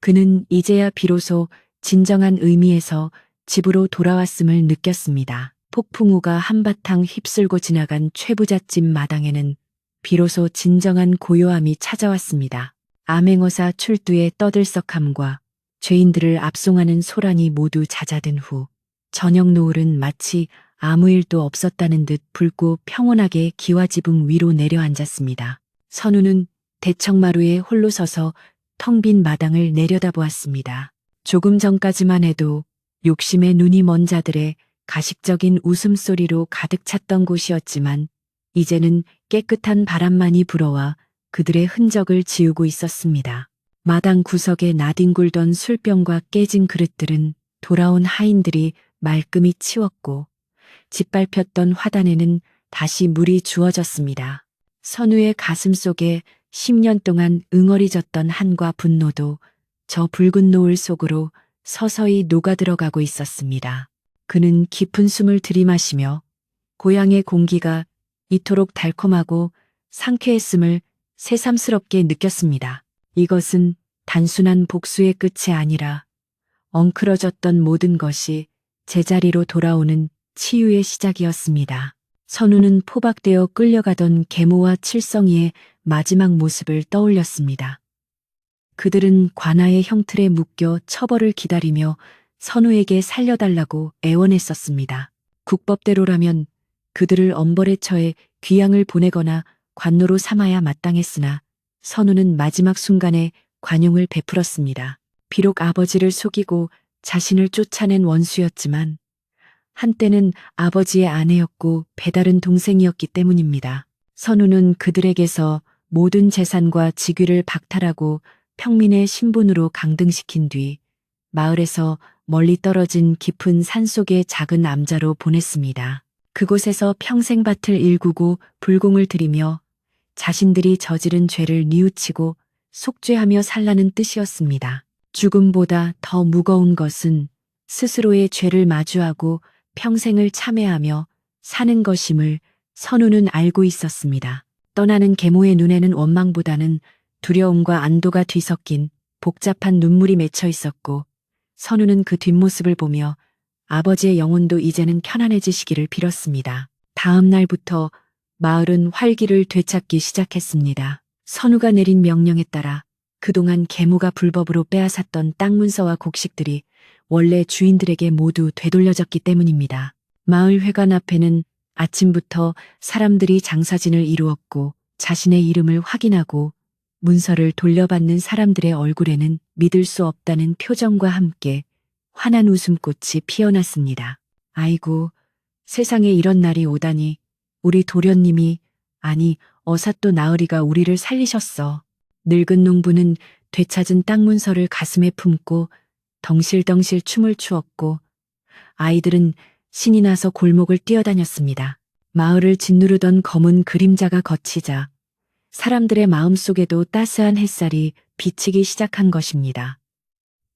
그는 이제야 비로소 진정한 의미에서 집으로 돌아왔음을 느꼈습니다. 폭풍우가 한바탕 휩쓸고 지나간 최부잣집 마당에는 비로소 진정한 고요함이 찾아왔습니다. 암행어사 출두의 떠들썩함과 죄인들을 압송하는 소란이 모두 잦아든 후 저녁 노을은 마치 아무 일도 없었다는 듯 붉고 평온하게 기와지붕 위로 내려앉았습니다. 선우는 대청마루에 홀로 서서 텅 빈 마당을 내려다보았습니다. 조금 전까지만 해도 욕심에 눈이 먼 자들의 가식적인 웃음소리로 가득 찼던 곳이었지만 이제는 깨끗한 바람만이 불어와 그들의 흔적을 지우고 있었습니다. 마당 구석에 나뒹굴던 술병과 깨진 그릇들은 돌아온 하인들이 말끔히 치웠고 짓밟혔던 화단에는 다시 물이 주어졌습니다. 선우의 가슴 속에 10년 동안 응어리졌던 한과 분노도 저 붉은 노을 속으로 서서히 녹아들어가고 있었습니다. 그는 깊은 숨을 들이마시며 고향의 공기가 이토록 달콤하고 상쾌했음을 새삼스럽게 느꼈습니다. 이것은 단순한 복수의 끝이 아니라 엉클어졌던 모든 것이 제자리로 돌아오는 치유의 시작이었습니다. 선우는 포박되어 끌려가던 계모와 칠성이의 마지막 모습을 떠올렸습니다. 그들은 관아의 형틀에 묶여 처벌을 기다리며 선우에게 살려달라고 애원했었습니다. 국법대로라면 그들을 엄벌에 처해 귀양을 보내거나 관노로 삼아야 마땅했으나 선우는 마지막 순간에 관용을 베풀었습니다. 비록 아버지를 속이고 자신을 쫓아낸 원수였지만 한때는 아버지의 아내였고 배다른 동생이었기 때문입니다. 선우는 그들에게서 모든 재산과 직위를 박탈하고 평민의 신분으로 강등시킨 뒤 마을에서 멀리 떨어진 깊은 산속의 작은 암자로 보냈습니다. 그곳에서 평생 밭을 일구고 불공을 들이며 자신들이 저지른 죄를 뉘우치고 속죄하며 살라는 뜻이었습니다. 죽음보다 더 무거운 것은 스스로의 죄를 마주하고 평생을 참회하며 사는 것임을 선우는 알고 있었습니다. 떠나는 계모의 눈에는 원망보다는 두려움과 안도가 뒤섞인 복잡한 눈물이 맺혀 있었고 선우는 그 뒷모습을 보며 아버지의 영혼도 이제는 편안해지시기를 빌었습니다. 다음 날부터 마을은 활기를 되찾기 시작했습니다. 선우가 내린 명령에 따라 그동안 계모가 불법으로 빼앗았던 땅 문서와 곡식들이 원래 주인들에게 모두 되돌려졌기 때문입니다. 마을 회관 앞에는 아침부터 사람들이 장사진을 이루었고 자신의 이름을 확인하고 문서를 돌려받는 사람들의 얼굴에는 믿을 수 없다는 표정과 함께 환한 웃음꽃이 피어났습니다. 아이고, 세상에 이런 날이 오다니. 우리 도련님이, 아니, 어사또 나으리가 우리를 살리셨어. 늙은 농부는 되찾은 땅 문서를 가슴에 품고 덩실덩실 춤을 추었고 아이들은 신이 나서 골목을 뛰어다녔습니다. 마을을 짓누르던 검은 그림자가 걷히자 사람들의 마음속에도 따스한 햇살이 비치기 시작한 것입니다.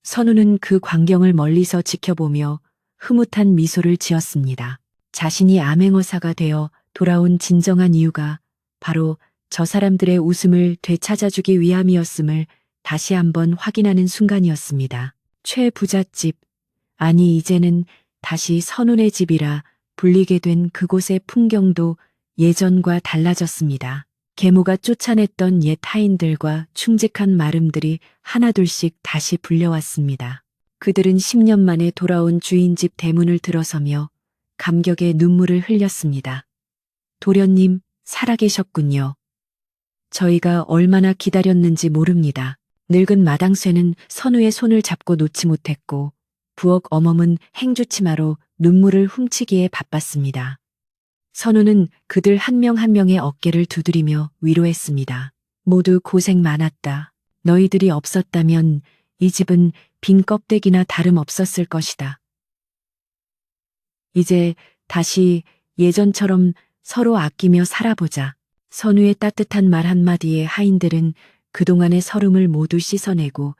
선우는 그 광경을 멀리서 지켜보며 흐뭇한 미소를 지었습니다. 자신이 암행어사가 되어 돌아온 진정한 이유가 바로 저 사람들의 웃음을 되찾아주기 위함이었음을 다시 한번 확인하는 순간이었습니다. 최부잣집, 아니 이제는 다시 선운의 집이라 불리게 된 그곳의 풍경도 예전과 달라졌습니다. 계모가 쫓아냈던 옛 하인들과 충직한 마름들이 하나둘씩 다시 불려왔습니다. 그들은 10년 만에 돌아온 주인집 대문을 들어서며 감격의 눈물을 흘렸습니다. 도련님, 살아계셨군요. 저희가 얼마나 기다렸는지 모릅니다. 늙은 마당쇠는 선우의 손을 잡고 놓지 못했고 부엌 어멈은 행주치마로 눈물을 훔치기에 바빴습니다. 선우는 그들 한 명 한 명의 어깨를 두드리며 위로했습니다. 모두 고생 많았다. 너희들이 없었다면 이 집은 빈 껍데기나 다름없었을 것이다. 이제 다시 예전처럼 서로 아끼며 살아보자. 선우의 따뜻한 말 한마디에 하인들은 그동안의 서름을 모두 씻어내고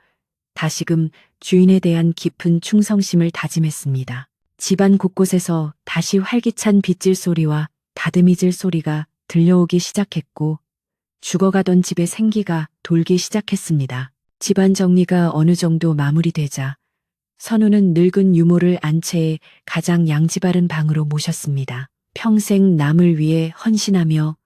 다시금 주인에 대한 깊은 충성심을 다짐했습니다. 집안 곳곳에서 다시 활기찬 빗질 소리와 다듬이질 소리가 들려오기 시작했고 죽어가던 집의 생기가 돌기 시작했습니다. 집안 정리가 어느 정도 마무리되자 선우는 늙은 유모를 안채에 가장 양지바른 방으로 모셨습니다. 평생 남을 위해 헌신하며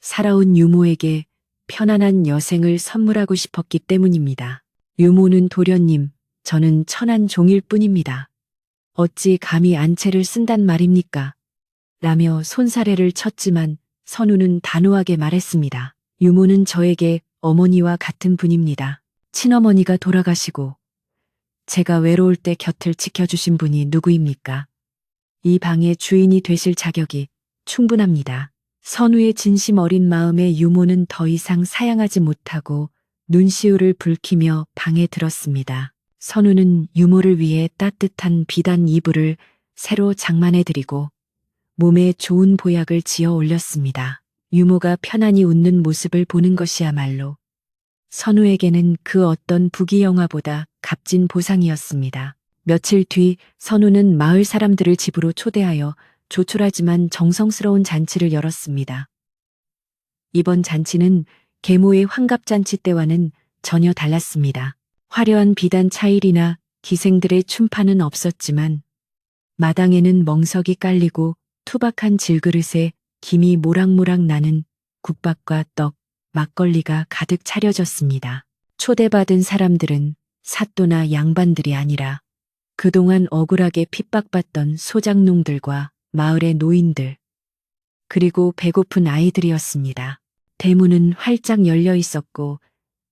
살아온 유모에게 편안한 여생을 선물하고 싶었기 때문입니다. 유모는 도련님, 저는 천한 종일 뿐입니다. 어찌 감히 안채를 쓴단 말입니까? 라며 손사래를 쳤지만 선우는 단호하게 말했습니다. 유모는 저에게 어머니와 같은 분입니다. 친어머니가 돌아가시고 제가 외로울 때 곁을 지켜주신 분이 누구입니까? 이 방의 주인이 되실 자격이 충분합니다. 선우의 진심 어린 마음에 유모는 더 이상 사양하지 못하고 눈시울을 붉히며 방에 들었습니다. 선우는 유모를 위해 따뜻한 비단 이불을 새로 장만해드리고 몸에 좋은 보약을 지어 올렸습니다. 유모가 편안히 웃는 모습을 보는 것이야말로 선우에게는 그 어떤 부귀영화보다 값진 보상이었습니다. 며칠 뒤 선우는 마을 사람들을 집으로 초대하여 조촐하지만 정성스러운 잔치를 열었습니다. 이번 잔치는 계모의 환갑잔치 때와는 전혀 달랐습니다. 화려한 비단 차일이나 기생들의 춤판은 없었지만 마당에는 멍석이 깔리고 투박한 질그릇에 김이 모락모락 나는 국밥과 떡, 막걸리가 가득 차려졌습니다. 초대받은 사람들은 사또나 양반들이 아니라 그동안 억울하게 핍박받던 소작농들과 마을의 노인들, 그리고 배고픈 아이들이었습니다. 대문은 활짝 열려 있었고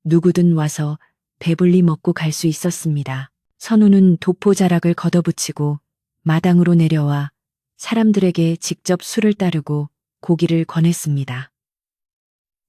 누구든 와서 배불리 먹고 갈 수 있었습니다. 선우는 도포자락을 걷어붙이고 마당으로 내려와 사람들에게 직접 술을 따르고 고기를 권했습니다.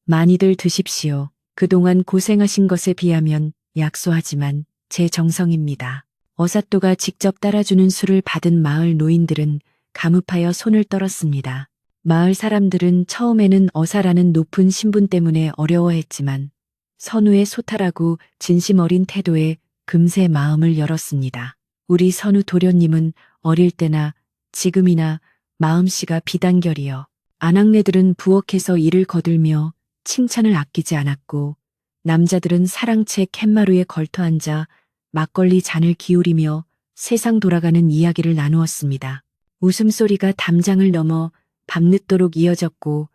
많이들 드십시오. 그동안 고생하신 것에 비하면 약소하지만 제 정성입니다. 어사또가 직접 따라주는 술을 받은 마을 노인들은 감흡하여 손을 떨었습니다. 마을 사람들은 처음에는 어사라는 높은 신분 때문에 어려워했지만 선우의 소탈하고 진심 어린 태도에 금세 마음을 열었습니다. 우리 선우 도련님은 어릴 때나 지금이나 마음씨가 비단결이여. 아낙네들은 부엌에서 일을 거들며 칭찬을 아끼지 않았고 남자들은 사랑채 캔마루에 걸터앉아 막걸리 잔을 기울이며 세상 돌아가는 이야기를 나누었습니다. 웃음소리가 담장을 넘어 밤늦도록 이어졌고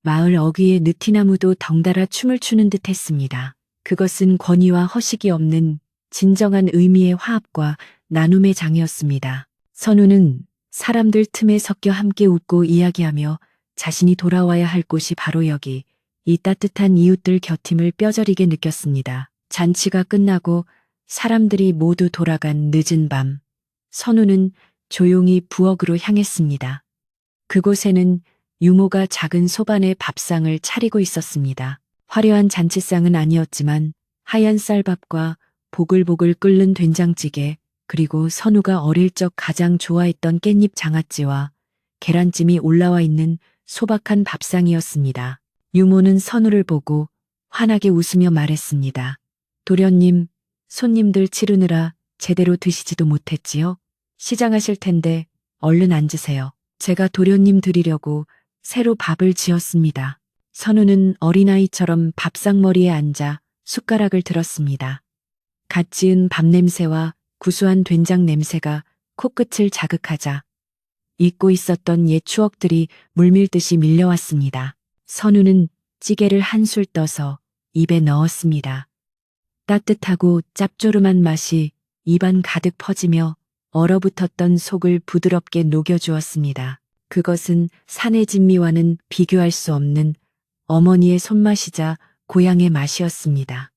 마을 어귀의 느티나무도 덩달아 춤을 추는 듯 했습니다. 그것은 권위와 허식이 없는 진정한 의미의 화합과 나눔의 장이었습니다. 선우는 사람들 틈에 섞여 함께 웃고 이야기하며 자신이 돌아와야 할 곳이 바로 여기, 이 따뜻한 이웃들 곁임을 뼈저리게 느꼈습니다. 잔치가 끝나고 사람들이 모두 돌아간 늦은 밤, 선우는 조용히 부엌으로 향했습니다. 그곳에는 유모가 작은 소반에 밥상을 차리고 있었습니다. 화려한 잔치상은 아니었지만 하얀 쌀밥과 보글보글 끓는 된장찌개, 그리고 선우가 어릴 적 가장 좋아했던 깻잎 장아찌와 계란찜이 올라와 있는 소박한 밥상이었습니다. 유모는 선우를 보고 환하게 웃으며 말했습니다. 도련님, 손님들 치르느라 제대로 드시지도 못했지요? 시장하실 텐데 얼른 앉으세요. 제가 도련님 드리려고 새로 밥을 지었습니다. 선우는 어린아이처럼 밥상머리에 앉아 숟가락을 들었습니다. 갓 지은 밥 냄새와 구수한 된장 냄새가 코끝을 자극하자 잊고 있었던 옛 추억들이 물밀듯이 밀려왔습니다. 선우는 찌개를 한술 떠서 입에 넣었습니다. 따뜻하고 짭조름한 맛이 입안 가득 퍼지며 얼어붙었던 속을 부드럽게 녹여주었습니다. 그것은 산의 진미와는 비교할 수 없는 어머니의 손맛이자 고향의 맛이었습니다.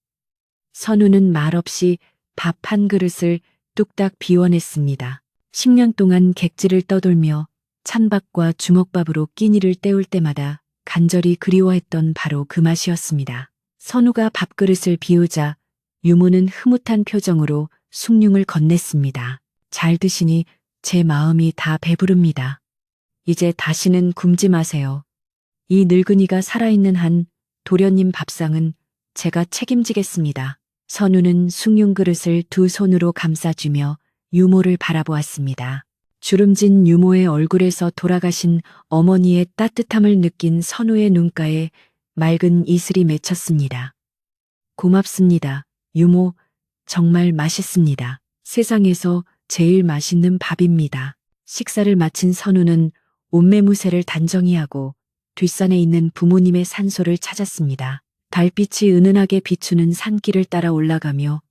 선우는 말없이 밥 한 그릇을 뚝딱 비워냈습니다. 10년 동안 객지를 떠돌며 찬밥과 주먹밥으로 끼니를 때울 때마다 간절히 그리워했던 바로 그 맛이었습니다. 선우가 밥그릇을 비우자 유모는 흐뭇한 표정으로 숭늉을 건넸습니다. 잘 드시니 제 마음이 다 배부릅니다. 이제 다시는 굶지 마세요. 이 늙은이가 살아있는 한 도련님 밥상은 제가 책임지겠습니다. 선우는 숭늉 그릇을 두 손으로 감싸주며 유모를 바라보았습니다. 주름진 유모의 얼굴에서 돌아가신 어머니의 따뜻함을 느낀 선우의 눈가에 맑은 이슬이 맺혔습니다. 고맙습니다. 유모, 정말 맛있습니다. 세상에서 제일 맛있는 밥입니다. 식사를 마친 선우는 옷매무새를 단정히 하고 뒷산에 있는 부모님의 산소를 찾았습니다. 달빛이 은은하게 비추는 산길을 따라 올라가며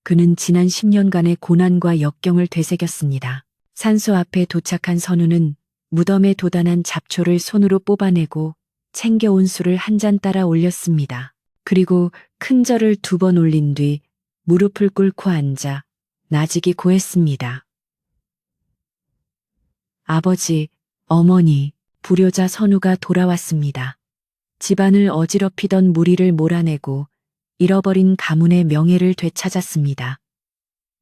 그는 지난 10년간의 고난과 역경을 되새겼습니다. 산소 앞에 도착한 선우는 무덤에 도단한 잡초를 손으로 뽑아내고 챙겨온 술을 한 잔 따라 올렸습니다. 그리고 큰 절을 2번 올린 뒤 무릎을 꿇고 앉아 나직이 고했습니다. 아버지, 어머니, 불효자 선우가 돌아왔습니다. 집안을 어지럽히던 무리를 몰아내고 잃어버린 가문의 명예를 되찾았습니다.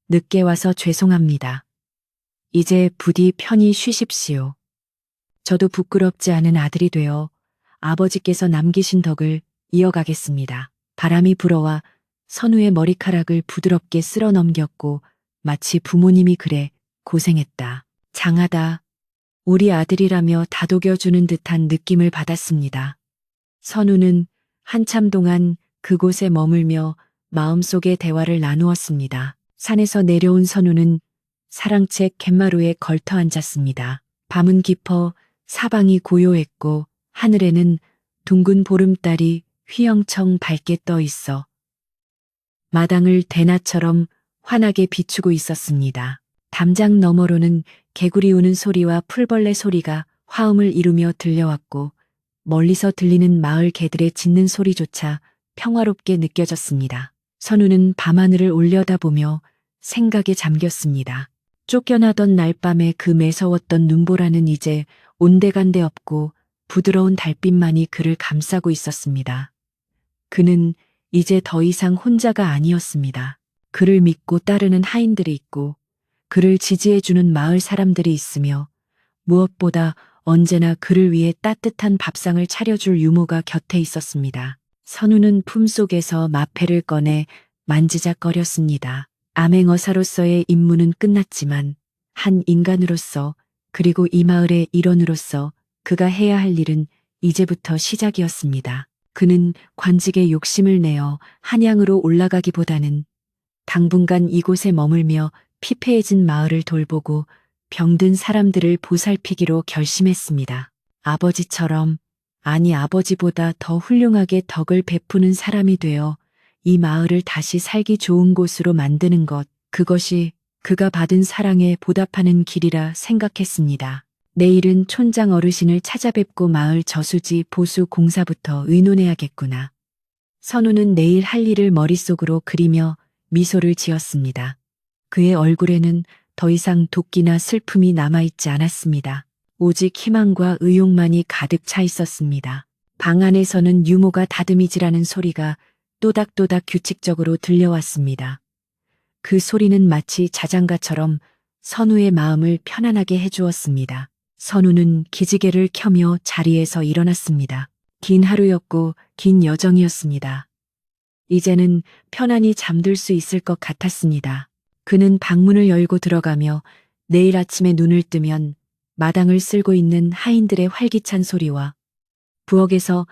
늦게 와서 죄송합니다. 이제 부디 편히 쉬십시오. 저도 부끄럽지 않은 아들이 되어 아버지께서 남기신 덕을 이어가겠습니다. 바람이 불어와 선우의 머리카락을 부드럽게 쓸어 넘겼고 마치 부모님이 그래 고생했다, 장하다, 우리 아들이라며 다독여주는 듯한 느낌을 받았습니다. 선우는 한참 동안 그곳에 머물며 마음속의 대화를 나누었습니다. 산에서 내려온 선우는 사랑채 갯마루에 걸터 앉았습니다. 밤은 깊어 사방이 고요했고 하늘에는 둥근 보름달이 휘영청 밝게 떠 있어 마당을 대낮처럼 환하게 비추고 있었습니다. 담장 너머로는 개구리 우는 소리와 풀벌레 소리가 화음을 이루며 들려왔고 멀리서 들리는 마을 개들의 짖는 소리조차 평화롭게 느껴졌습니다. 선우는 밤하늘을 올려다보며 생각에 잠겼습니다. 쫓겨나던 날밤의 그 매서웠던 눈보라는 이제 온데간데 없고 부드러운 달빛만이 그를 감싸고 있었습니다. 그는 이제 더 이상 혼자가 아니었습니다. 그를 믿고 따르는 하인들이 있고 그를 지지해주는 마을 사람들이 있으며 무엇보다 언제나 그를 위해 따뜻한 밥상을 차려줄 유모가 곁에 있었습니다. 선우는 품속에서 마패를 꺼내 만지작거렸습니다. 암행어사로서의 임무는 끝났지만 한 인간으로서 그리고 이 마을의 일원으로서 그가 해야 할 일은 이제부터 시작이었습니다. 그는 관직에 욕심을 내어 한양으로 올라가기보다는 당분간 이곳에 머물며 피폐해진 마을을 돌보고 병든 사람들을 보살피기로 결심했습니다. 아버지처럼, 아니 아버지보다 더 훌륭하게 덕을 베푸는 사람이 되어 이 마을을 다시 살기 좋은 곳으로 만드는 것, 그것이 그가 받은 사랑에 보답하는 길이라 생각했습니다. 내일은 촌장 어르신을 찾아뵙고 마을 저수지 보수 공사부터 의논해야겠구나. 선우는 내일 할 일을 머릿속으로 그리며 미소를 지었습니다. 그의 얼굴에는 더 이상 도끼나 슬픔이 남아있지 않았습니다. 오직 희망과 의욕만이 가득 차 있었습니다. 방 안에서는 유모가 다듬이질하는 소리가 또닥또닥 규칙적으로 들려왔습니다. 그 소리는 마치 자장가처럼 선우의 마음을 편안하게 해주었습니다. 선우는 기지개를 켜며 자리에서 일어났습니다. 긴 하루였고 긴 여정이었습니다. 이제는 편안히 잠들 수 있을 것 같았습니다. 그는 방문을 열고 들어가며 내일 아침에 눈을 뜨면 마당을 쓸고 있는 하인들의 활기찬 소리와 부엌에서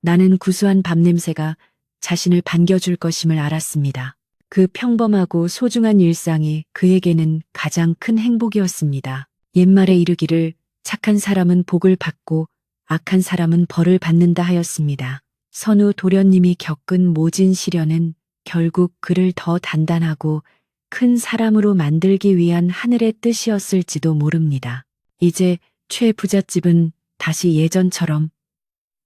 나는 구수한 밥 냄새가 자신을 반겨줄 것임을 알았습니다. 그 평범하고 소중한 일상이 그에게는 가장 큰 행복이었습니다. 옛말에 이르기를 착한 사람은 복을 받고 악한 사람은 벌을 받는다 하였습니다. 선우 도련님이 겪은 모진 시련은 결국 그를 더 단단하고 큰 사람으로 만들기 위한 하늘의 뜻이었을지도 모릅니다. 이제 최 부잣집은 다시 예전처럼,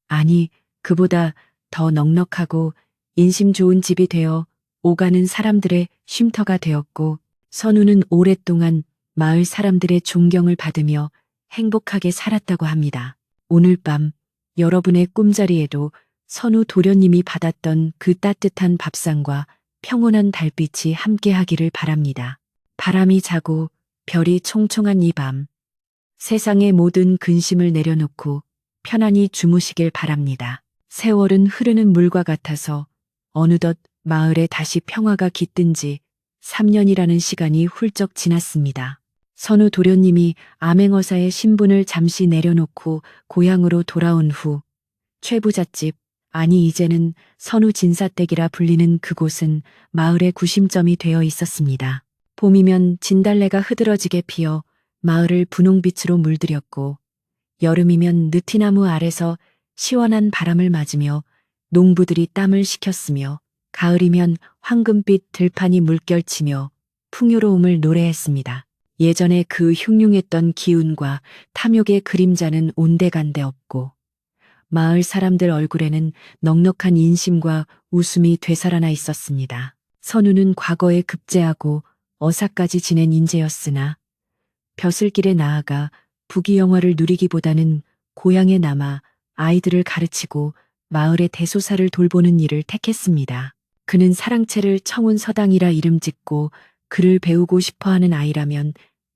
아니 그보다 더 넉넉하고 인심 좋은 집이 되어 오가는 사람들의 쉼터가 되었고, 선우는 오랫동안 마을 사람들의 존경을 받으며 행복하게 살았다고 합니다. 오늘 밤 여러분의 꿈자리에도 선우 도련님이 받았던 그 따뜻한 밥상과 평온한 달빛이 함께하기를 바랍니다. 바람이 자고 별이 총총한 이 밤, 세상의 모든 근심을 내려놓고 편안히 주무시길 바랍니다. 세월은 흐르는 물과 같아서 어느덧 마을에 다시 평화가 깃든 지 3년이라는 시간이 훌쩍 지났습니다. 선우 도련님이 암행어사의 신분을 잠시 내려놓고 고향으로 돌아온 후 최부잣집, 아니 이제는 선우 진사댁이라 불리는 그곳은 마을의 구심점이 되어 있었습니다. 봄이면 진달래가 흐드러지게 피어 마을을 분홍빛으로 물들였고, 여름이면 느티나무 아래서 시원한 바람을 맞으며 농부들이 땀을 식혔으며, 가을이면 황금빛 들판이 물결치며 풍요로움을 노래했습니다. 예전에 그 흉흉했던 기운과 탐욕의 그림자는 온데간데 없고, 마을 사람들 얼굴에는 넉넉한 인심과 웃음이 되살아나 있었습니다. 선우는 과거에 급제하고 어사까지 지낸 인재였으나 벼슬길에 나아가 부귀영화를 누리기보다는 고향에 남아 아이들을 가르치고 마을의 대소사를 돌보는 일을 택했습니다. 그는 사랑채를 청운서당이라 이름 짓고 글을 배우고 싶어하는 아이라면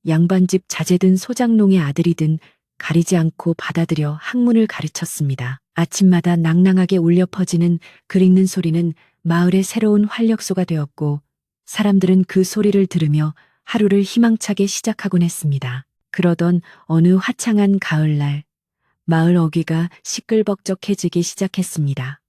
양반집 자제든 소장농의 아들이든 가리지 않고 받아들여 학문을 가르쳤습니다. 아침마다 낭낭하게 울려 퍼지는 글 읽는 소리는 마을의 새로운 활력소가 되었고, 사람들은 그 소리를 들으며 하루를 희망차게 시작하곤 했습니다. 그러던 어느 화창한 가을날, 마을 어귀가 시끌벅적해지기 시작했습니다.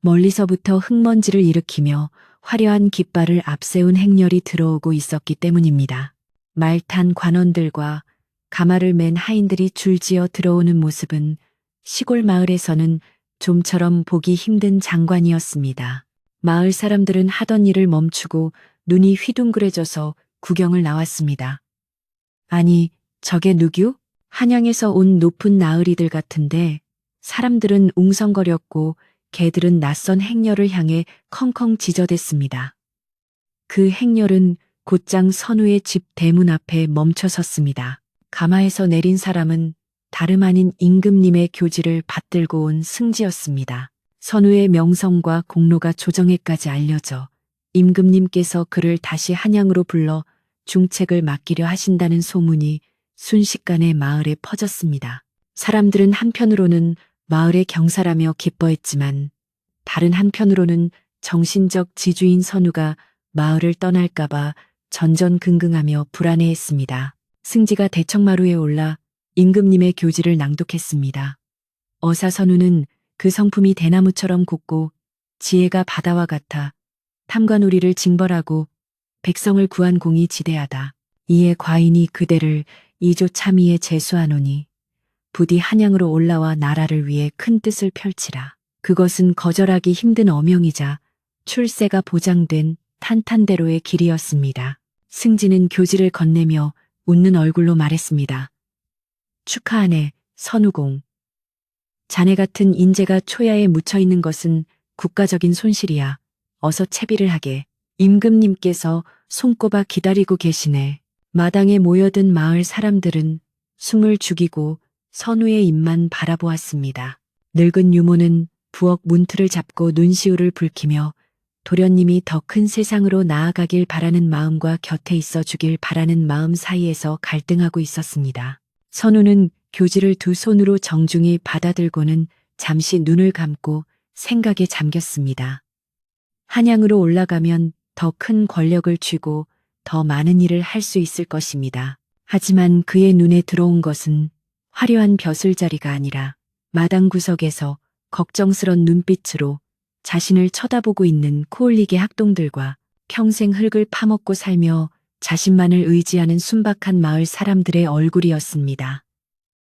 멀리서부터 흙먼지를 일으키며 화려한 깃발을 앞세운 행렬이 들어오고 있었기 때문입니다. 말탄 관원들과 가마를 맨 하인들이 줄지어 들어오는 모습은 시골 마을에서는 좀처럼 보기 힘든 장관이었습니다. 마을 사람들은 하던 일을 멈추고 눈이 휘둥그레져서 구경을 나왔습니다. 아니, 저게 누구? 한양에서 온 높은 나으리들 같은데 사람들은 웅성거렸고 개들은 낯선 행렬을 향해 컹컹 지저댔습니다. 그 행렬은 곧장 선우의 집 대문 앞에 멈춰 섰습니다. 가마에서 내린 사람은 다름 아닌 임금님의 교지를 받들고 온 승지였습니다. 선우의 명성과 공로가 조정에까지 알려져 임금님께서 그를 다시 한양으로 불러 중책을 맡기려 하신다는 소문이 순식간에 마을에 퍼졌습니다. 사람들은 한편으로는 마을의 경사라며 기뻐했지만 다른 한편으로는 정신적 지주인 선우가 마을을 떠날까봐 전전긍긍하며 불안해했습니다. 승지가 대청마루에 올라 임금님의 교지를 낭독했습니다. 어사선우는 그 성품이 대나무처럼 곱고 지혜가 바다와 같아 탐관오리를 징벌하고 백성을 구한 공이 지대하다. 이에 과인이 그대를 이조 참의에 제수하노니 부디 한양으로 올라와 나라를 위해 큰 뜻을 펼치라. 그것은 거절하기 힘든 어명이자 출세가 보장된 탄탄대로의 길이었습니다. 승진은 교지를 건네며 웃는 얼굴로 말했습니다. 축하하네, 선우공. 자네 같은 인재가 초야에 묻혀 있는 것은 국가적인 손실이야. 어서 채비를 하게. 임금님께서 손꼽아 기다리고 계시네. 마당에 모여든 마을 사람들은 숨을 죽이고 선우의 입만 바라보았습니다. 늙은 유모는 부엌 문틀을 잡고 눈시울을 붉히며 도련님이 더 큰 세상으로 나아가길 바라는 마음과 곁에 있어 주길 바라는 마음 사이에서 갈등하고 있었습니다. 선우는 교지를 두 손으로 정중히 받아들고는 잠시 눈을 감고 생각에 잠겼습니다. 한양으로 올라가면 더 큰 권력을 쥐고 더 많은 일을 할 수 있을 것입니다. 하지만 그의 눈에 들어온 것은 화려한 벼슬자리가 아니라 마당 구석에서 걱정스런 눈빛으로 자신을 쳐다보고 있는 코올리게 학동들과 평생 흙을 파먹고 살며 자신만을 의지하는 순박한 마을 사람들의 얼굴이었습니다.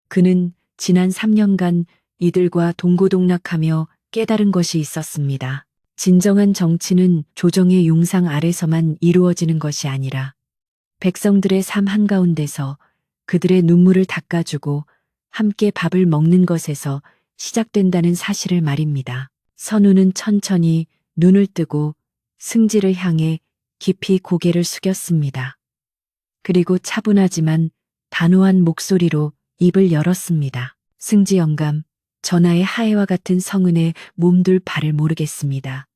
그는 지난 3년간 이들과 동고동락하며 깨달은 것이 있었습니다. 진정한 정치는 조정의 용상 아래서만 이루어지는 것이 아니라 백성들의 삶 한가운데서 그들의 눈물을 닦아주고 함께 밥을 먹는 것에서 시작된다는 사실을 말입니다. 선우는 천천히 눈을 뜨고 승지를 향해 깊이 고개를 숙였습니다. 그리고 차분하지만 단호한 목소리로 입을 열었습니다. 승지 영감, 전하의 하해와 같은 성은에 몸둘 바를 모르겠습니다.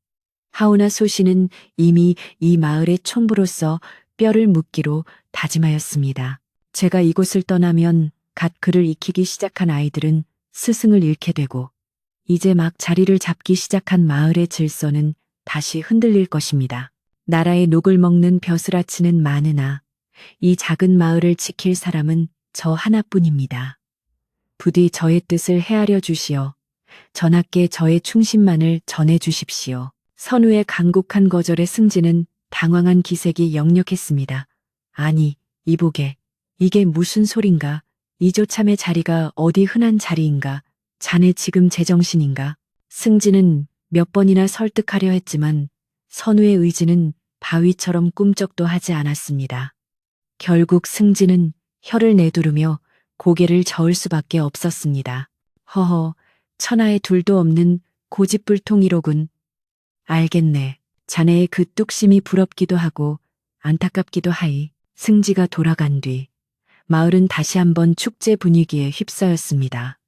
하오나 소신은 이미 이 마을의 촌부로서 뼈를 묻기로 다짐하였습니다. 제가 이곳을 떠나면 갓 글을 익히기 시작한 아이들은 스승을 잃게 되고 이제 막 자리를 잡기 시작한 마을의 질서는 다시 흔들릴 것입니다. 나라의 녹을 먹는 벼슬아치는 많으나 이 작은 마을을 지킬 사람은 저 하나뿐입니다. 부디 저의 뜻을 헤아려 주시어 전하께 저의 충신만을 전해 주십시오. 선우의 간곡한 거절에 승지는 당황한 기색이 역력했습니다. 아니, 이보게, 이게 무슨 소린가? 이조참의 자리가 어디 흔한 자리인가? 자네 지금 제정신인가? 승지는 몇 번이나 설득하려 했지만 선우의 의지는 바위처럼 꿈쩍도 하지 않았습니다. 결국 승지는 혀를 내두르며 고개를 저을 수밖에 없었습니다. 허허, 천하에 둘도 없는 고집불통이로군. 알겠네. 자네의 그 뚝심이 부럽기도 하고 안타깝기도 하이. 승지가 돌아간 뒤 마을은 다시 한번 축제 분위기에 휩싸였습니다.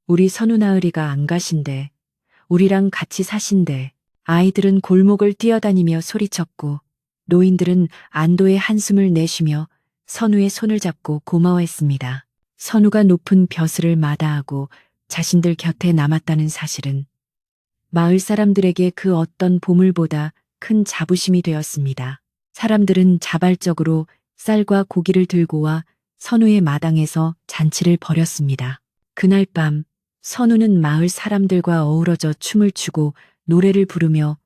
우리 선우나으리가 안 가신대. 우리랑 같이 사신대. 아이들은 골목을 뛰어다니며 소리쳤고 노인들은 안도의 한숨을 내쉬며 선우의 손을 잡고 고마워했습니다. 선우가 높은 벼슬을 마다하고 자신들 곁에 남았다는 사실은 마을 사람들에게 그 어떤 보물보다 큰 자부심이 되었습니다. 사람들은 자발적으로 쌀과 고기를 들고 와 선우의 마당에서 잔치를 벌였습니다. 그날 밤 선우는 마을 사람들과 어우러져 춤을 추고 노래를 부르며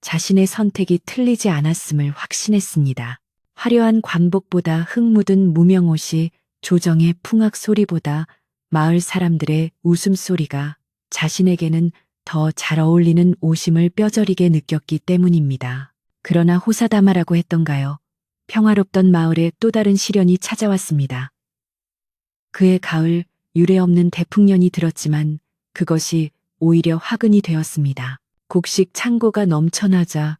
자신의 선택이 틀리지 않았음을 확신했습니다. 화려한 관복보다 흙 묻은 무명옷이 조정의 풍악 소리보다 마을 사람들의 웃음소리가 자신에게는 더 잘 어울리는 오심을 뼈저리게 느꼈기 때문입니다. 그러나 호사다마라고 했던가요? 평화롭던 마을에 또 다른 시련이 찾아왔습니다. 그해 가을 유례없는 대풍년이 들었지만 그것이 오히려 화근이 되었습니다. 곡식 창고가 넘쳐나자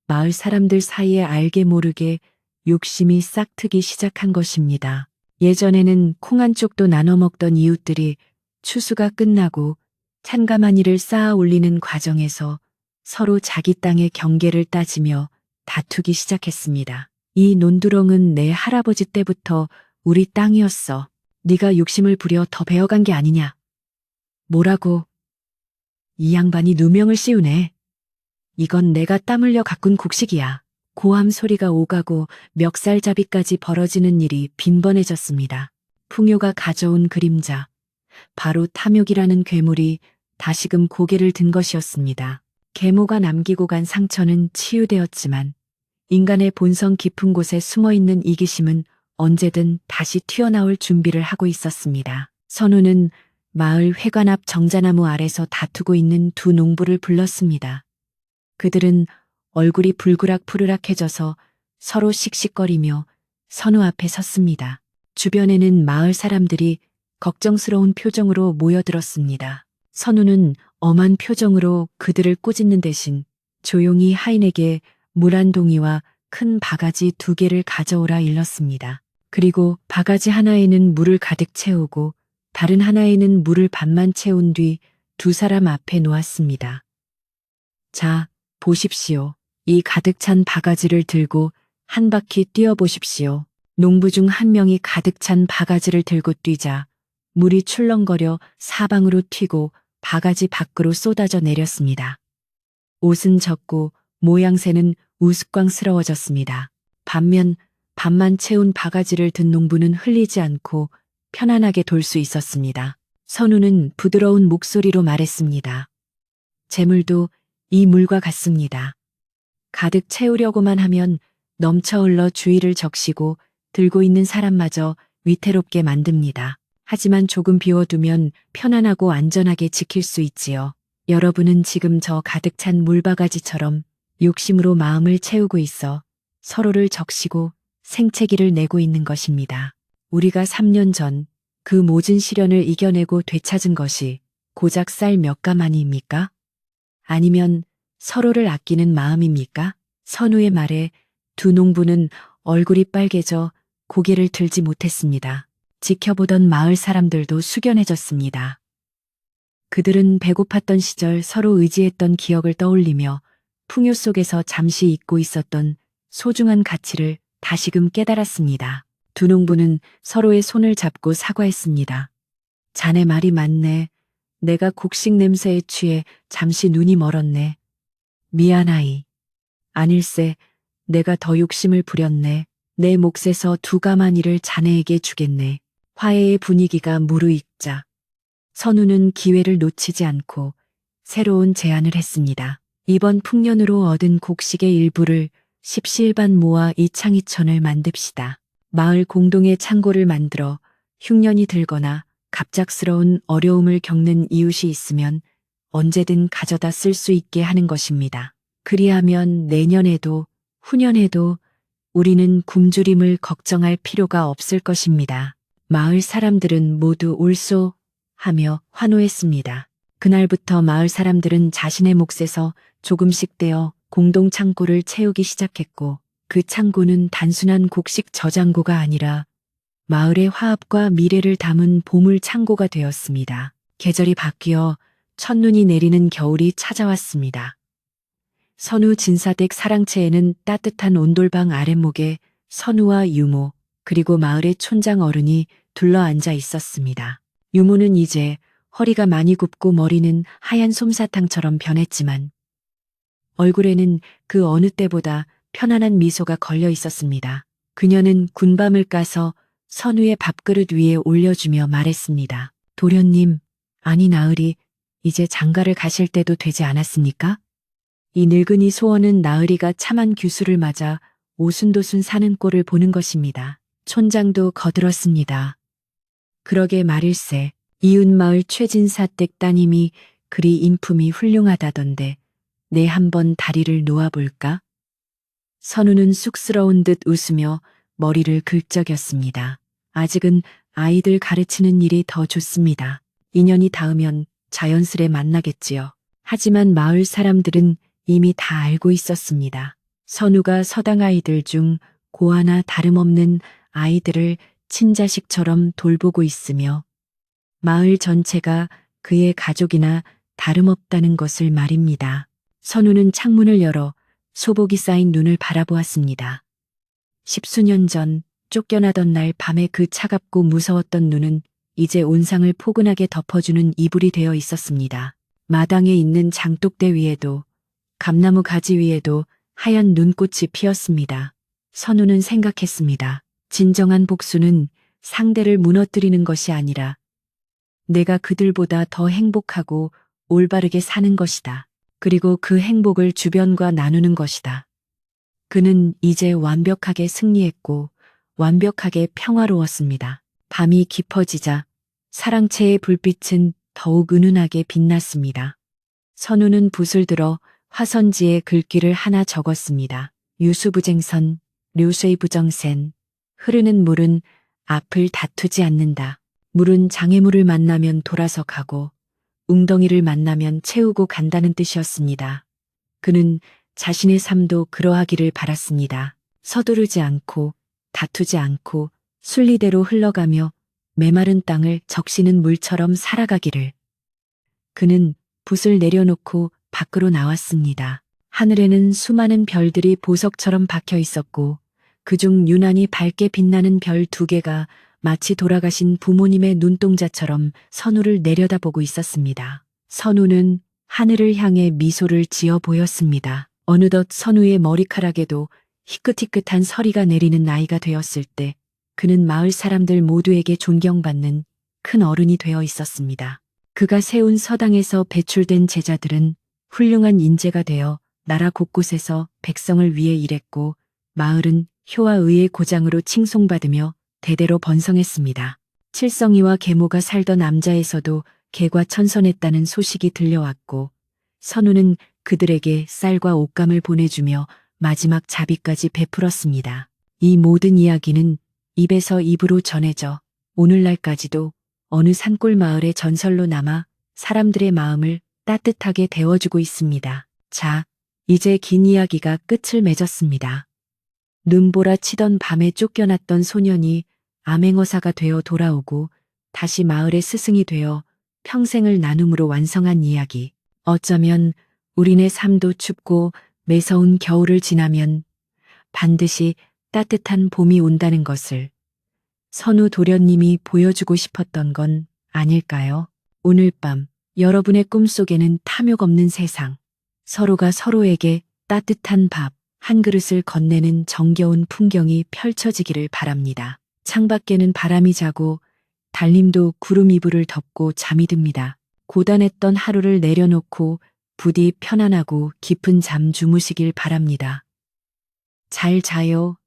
마을 사람들 사이에 알게 모르게 욕심이 싹트기 시작한 것입니다. 예전에는 콩 한 쪽도 나눠 먹던 이웃들이 추수가 끝나고 찬가마니를 쌓아 올리는 과정에서 서로 자기 땅의 경계를 따지며 다투기 시작했습니다. 이 논두렁은 내 할아버지 때부터 우리 땅이었어. 네가 욕심을 부려 더 베어간 게 아니냐. 뭐라고? 이 양반이 누명을 씌우네. 이건 내가 땀 흘려 가꾼 곡식이야. 고함 소리가 오가고 멱살잡이까지 벌어지는 일이 빈번해졌습니다. 풍요가 가져온 그림자, 바로 탐욕이라는 괴물이 다시금 고개를 든 것이었습니다. 계모가 남기고 간 상처는 치유되었지만 인간의 본성 깊은 곳에 숨어 있는 이기심은 언제든 다시 튀어나올 준비를 하고 있었습니다. 선우는 마을 회관 앞 정자나무 아래서 다투고 있는 두 농부를 불렀습니다. 그들은 얼굴이 불그락푸르락해져서 서로 씩씩거리며 선우 앞에 섰습니다. 주변에는 마을 사람들이 걱정스러운 표정으로 모여들었습니다. 선우는 엄한 표정으로 그들을 꾸짖는 대신 조용히 하인에게 물 한 동이와 큰 바가지 2개를 가져오라 일렀습니다. 그리고 바가지 하나에는 물을 가득 채우고 다른 하나에는 물을 반만 채운 뒤 두 사람 앞에 놓았습니다. 자, 보십시오. 이 가득 찬 바가지를 들고 한 바퀴 뛰어보십시오. 농부 중 한 명이 가득 찬 바가지를 들고 뛰자 물이 출렁거려 사방으로 튀고 바가지 밖으로 쏟아져 내렸습니다. 옷은 젖고 모양새는 우스꽝스러워졌습니다. 반면 반만 채운 바가지를 든 농부는 흘리지 않고 편안하게 돌 수 있었습니다. 선우는 부드러운 목소리로 말했습니다. 재물도 이 물과 같습니다. 가득 채우려고만 하면 넘쳐 흘러 주위를 적시고 들고 있는 사람마저 위태롭게 만듭니다. 하지만 조금 비워두면 편안하고 안전하게 지킬 수 있지요. 여러분은 지금 저 가득 찬 물바가지처럼 욕심으로 마음을 채우고 있어 서로를 적시고 생채기를 내고 있는 것입니다. 우리가 3년 전 그 모진 시련을 이겨내고 되찾은 것이 고작 쌀 몇 가마니입니까? 아니면 서로를 아끼는 마음입니까? 선우의 말에 두 농부는 얼굴이 빨개져 고개를 들지 못했습니다. 지켜보던 마을 사람들도 숙연해졌습니다. 그들은 배고팠던 시절 서로 의지했던 기억을 떠올리며 풍요 속에서 잠시 잊고 있었던 소중한 가치를 다시금 깨달았습니다. 두 농부는 서로의 손을 잡고 사과했습니다. 자네 말이 맞네. 내가 곡식 냄새에 취해 잠시 눈이 멀었네. 미안하이. 아닐세, 내가 더 욕심을 부렸네. 내 몫에서 2가마니를 자네에게 주겠네. 화해의 분위기가 무르익자 선우는 기회를 놓치지 않고 새로운 제안을 했습니다. 이번 풍년으로 얻은 곡식의 일부를 십시일반 모아 이창이천을 만듭시다. 마을 공동의 창고를 만들어 흉년이 들거나 갑작스러운 어려움을 겪는 이웃이 있으면 언제든 가져다 쓸 수 있게 하는 것입니다. 그리하면 내년에도 후년에도 우리는 굶주림을 걱정할 필요가 없을 것입니다. 마을 사람들은 모두 옳소 하며 환호했습니다. 그날부터 마을 사람들은 자신의 몫에서 조금씩 떼어 공동 창고를 채우기 시작했고 그 창고는 단순한 곡식 저장고가 아니라 마을의 화합과 미래를 담은 보물 창고가 되었습니다. 계절이 바뀌어 첫눈이 내리는 겨울이 찾아왔습니다. 선우 진사댁 사랑채에는 따뜻한 온돌방 아랫목에 선우와 유모 그리고 마을의 촌장 어른이 둘러앉아 있었습니다. 유모는 이제 허리가 많이 굽고 머리는 하얀 솜사탕처럼 변했지만 얼굴에는 그 어느 때보다 편안한 미소가 걸려 있었습니다. 그녀는 군밤을 까서 선우의 밥그릇 위에 올려주며 말했습니다. 도련님, 아니 나으리, 이제 장가를 가실 때도 되지 않았습니까? 이 늙은이 소원은 나으리가 참한 규수를 맞아 오순도순 사는 꼴을 보는 것입니다. 촌장도 거들었습니다. 그러게 말일세, 이웃마을 최진사댁 따님이 그리 인품이 훌륭하다던데 내 한번 다리를 놓아볼까? 선우는 쑥스러운 듯 웃으며 머리를 긁적였습니다. 아직은 아이들 가르치는 일이 더 좋습니다. 인연이 닿으면 자연스레 만나겠지요. 하지만 마을 사람들은 이미 다 알고 있었습니다. 선우가 서당 아이들 중 고아나 다름없는 아이들을 친자식처럼 돌보고 있으며 마을 전체가 그의 가족이나 다름없다는 것을 말입니다. 선우는 창문을 열어 소복이 쌓인 눈을 바라보았습니다. 10수년 전 쫓겨나던 날 밤에 그 차갑고 무서웠던 눈은 이제 온상을 포근하게 덮어주는 이불이 되어 있었습니다. 마당에 있는 장독대 위에도 감나무 가지 위에도 하얀 눈꽃이 피었습니다. 선우는 생각했습니다. 진정한 복수는 상대를 무너뜨리는 것이 아니라 내가 그들보다 더 행복하고 올바르게 사는 것이다. 그리고 그 행복을 주변과 나누는 것이다. 그는 이제 완벽하게 승리했고 완벽하게 평화로웠습니다. 밤이 깊어지자 사랑채의 불빛은 더욱 은은하게 빛났습니다. 선우는 붓을 들어 화선지에 글귀를 하나 적었습니다. 유수부쟁선, 류쇠부정센. 흐르는 물은 앞을 다투지 않는다. 물은 장애물을 만나면 돌아서 가고 웅덩이를 만나면 채우고 간다는 뜻이었습니다. 그는 자신의 삶도 그러하기를 바랐습니다. 서두르지 않고 다투지 않고 순리대로 흘러가며 메마른 땅을 적시는 물처럼 살아가기를. 그는 붓을 내려놓고 밖으로 나왔습니다. 하늘에는 수많은 별들이 보석처럼 박혀 있었고 그중 유난히 밝게 빛나는 별 2개가 마치 돌아가신 부모님의 눈동자처럼 선우를 내려다보고 있었습니다. 선우는 하늘을 향해 미소를 지어 보였습니다. 어느덧 선우의 머리카락에도 희끗희끗한 서리가 내리는 나이가 되었을 때 그는 마을 사람들 모두에게 존경받는 큰 어른이 되어 있었습니다. 그가 세운 서당에서 배출된 제자들은 훌륭한 인재가 되어 나라 곳곳에서 백성을 위해 일했고 마을은 효와 의의 고장으로 칭송받으며 대대로 번성했습니다. 칠성이와 계모가 살던 암자에서도 개과천선했다는 소식이 들려왔고 선우는 그들에게 쌀과 옷감을 보내주며 마지막 자비까지 베풀었습니다. 이 모든 이야기는 입에서 입으로 전해져 오늘날까지도 어느 산골 마을의 전설로 남아 사람들의 마음을 따뜻하게 데워주고 있습니다. 자, 이제 긴 이야기가 끝을 맺었습니다. 눈보라 치던 밤에 쫓겨났던 소년이 암행어사가 되어 돌아오고 다시 마을의 스승이 되어 평생을 나눔으로 완성한 이야기. 어쩌면 우리네 삶도 춥고 매서운 겨울을 지나면 반드시 따뜻한 봄이 온다는 것을 선우 도련님이 보여주고 싶었던 건 아닐까요? 오늘 밤 여러분의 꿈속에는 탐욕 없는 세상, 서로가 서로에게 따뜻한 밥 한 그릇을 건네는 정겨운 풍경이 펼쳐지기를 바랍니다. 창밖에는 바람이 자고 달님도 구름 이불을 덮고 잠이 듭니다. 고단했던 하루를 내려놓고 부디 편안하고 깊은 잠 주무시길 바랍니다. 잘 자요.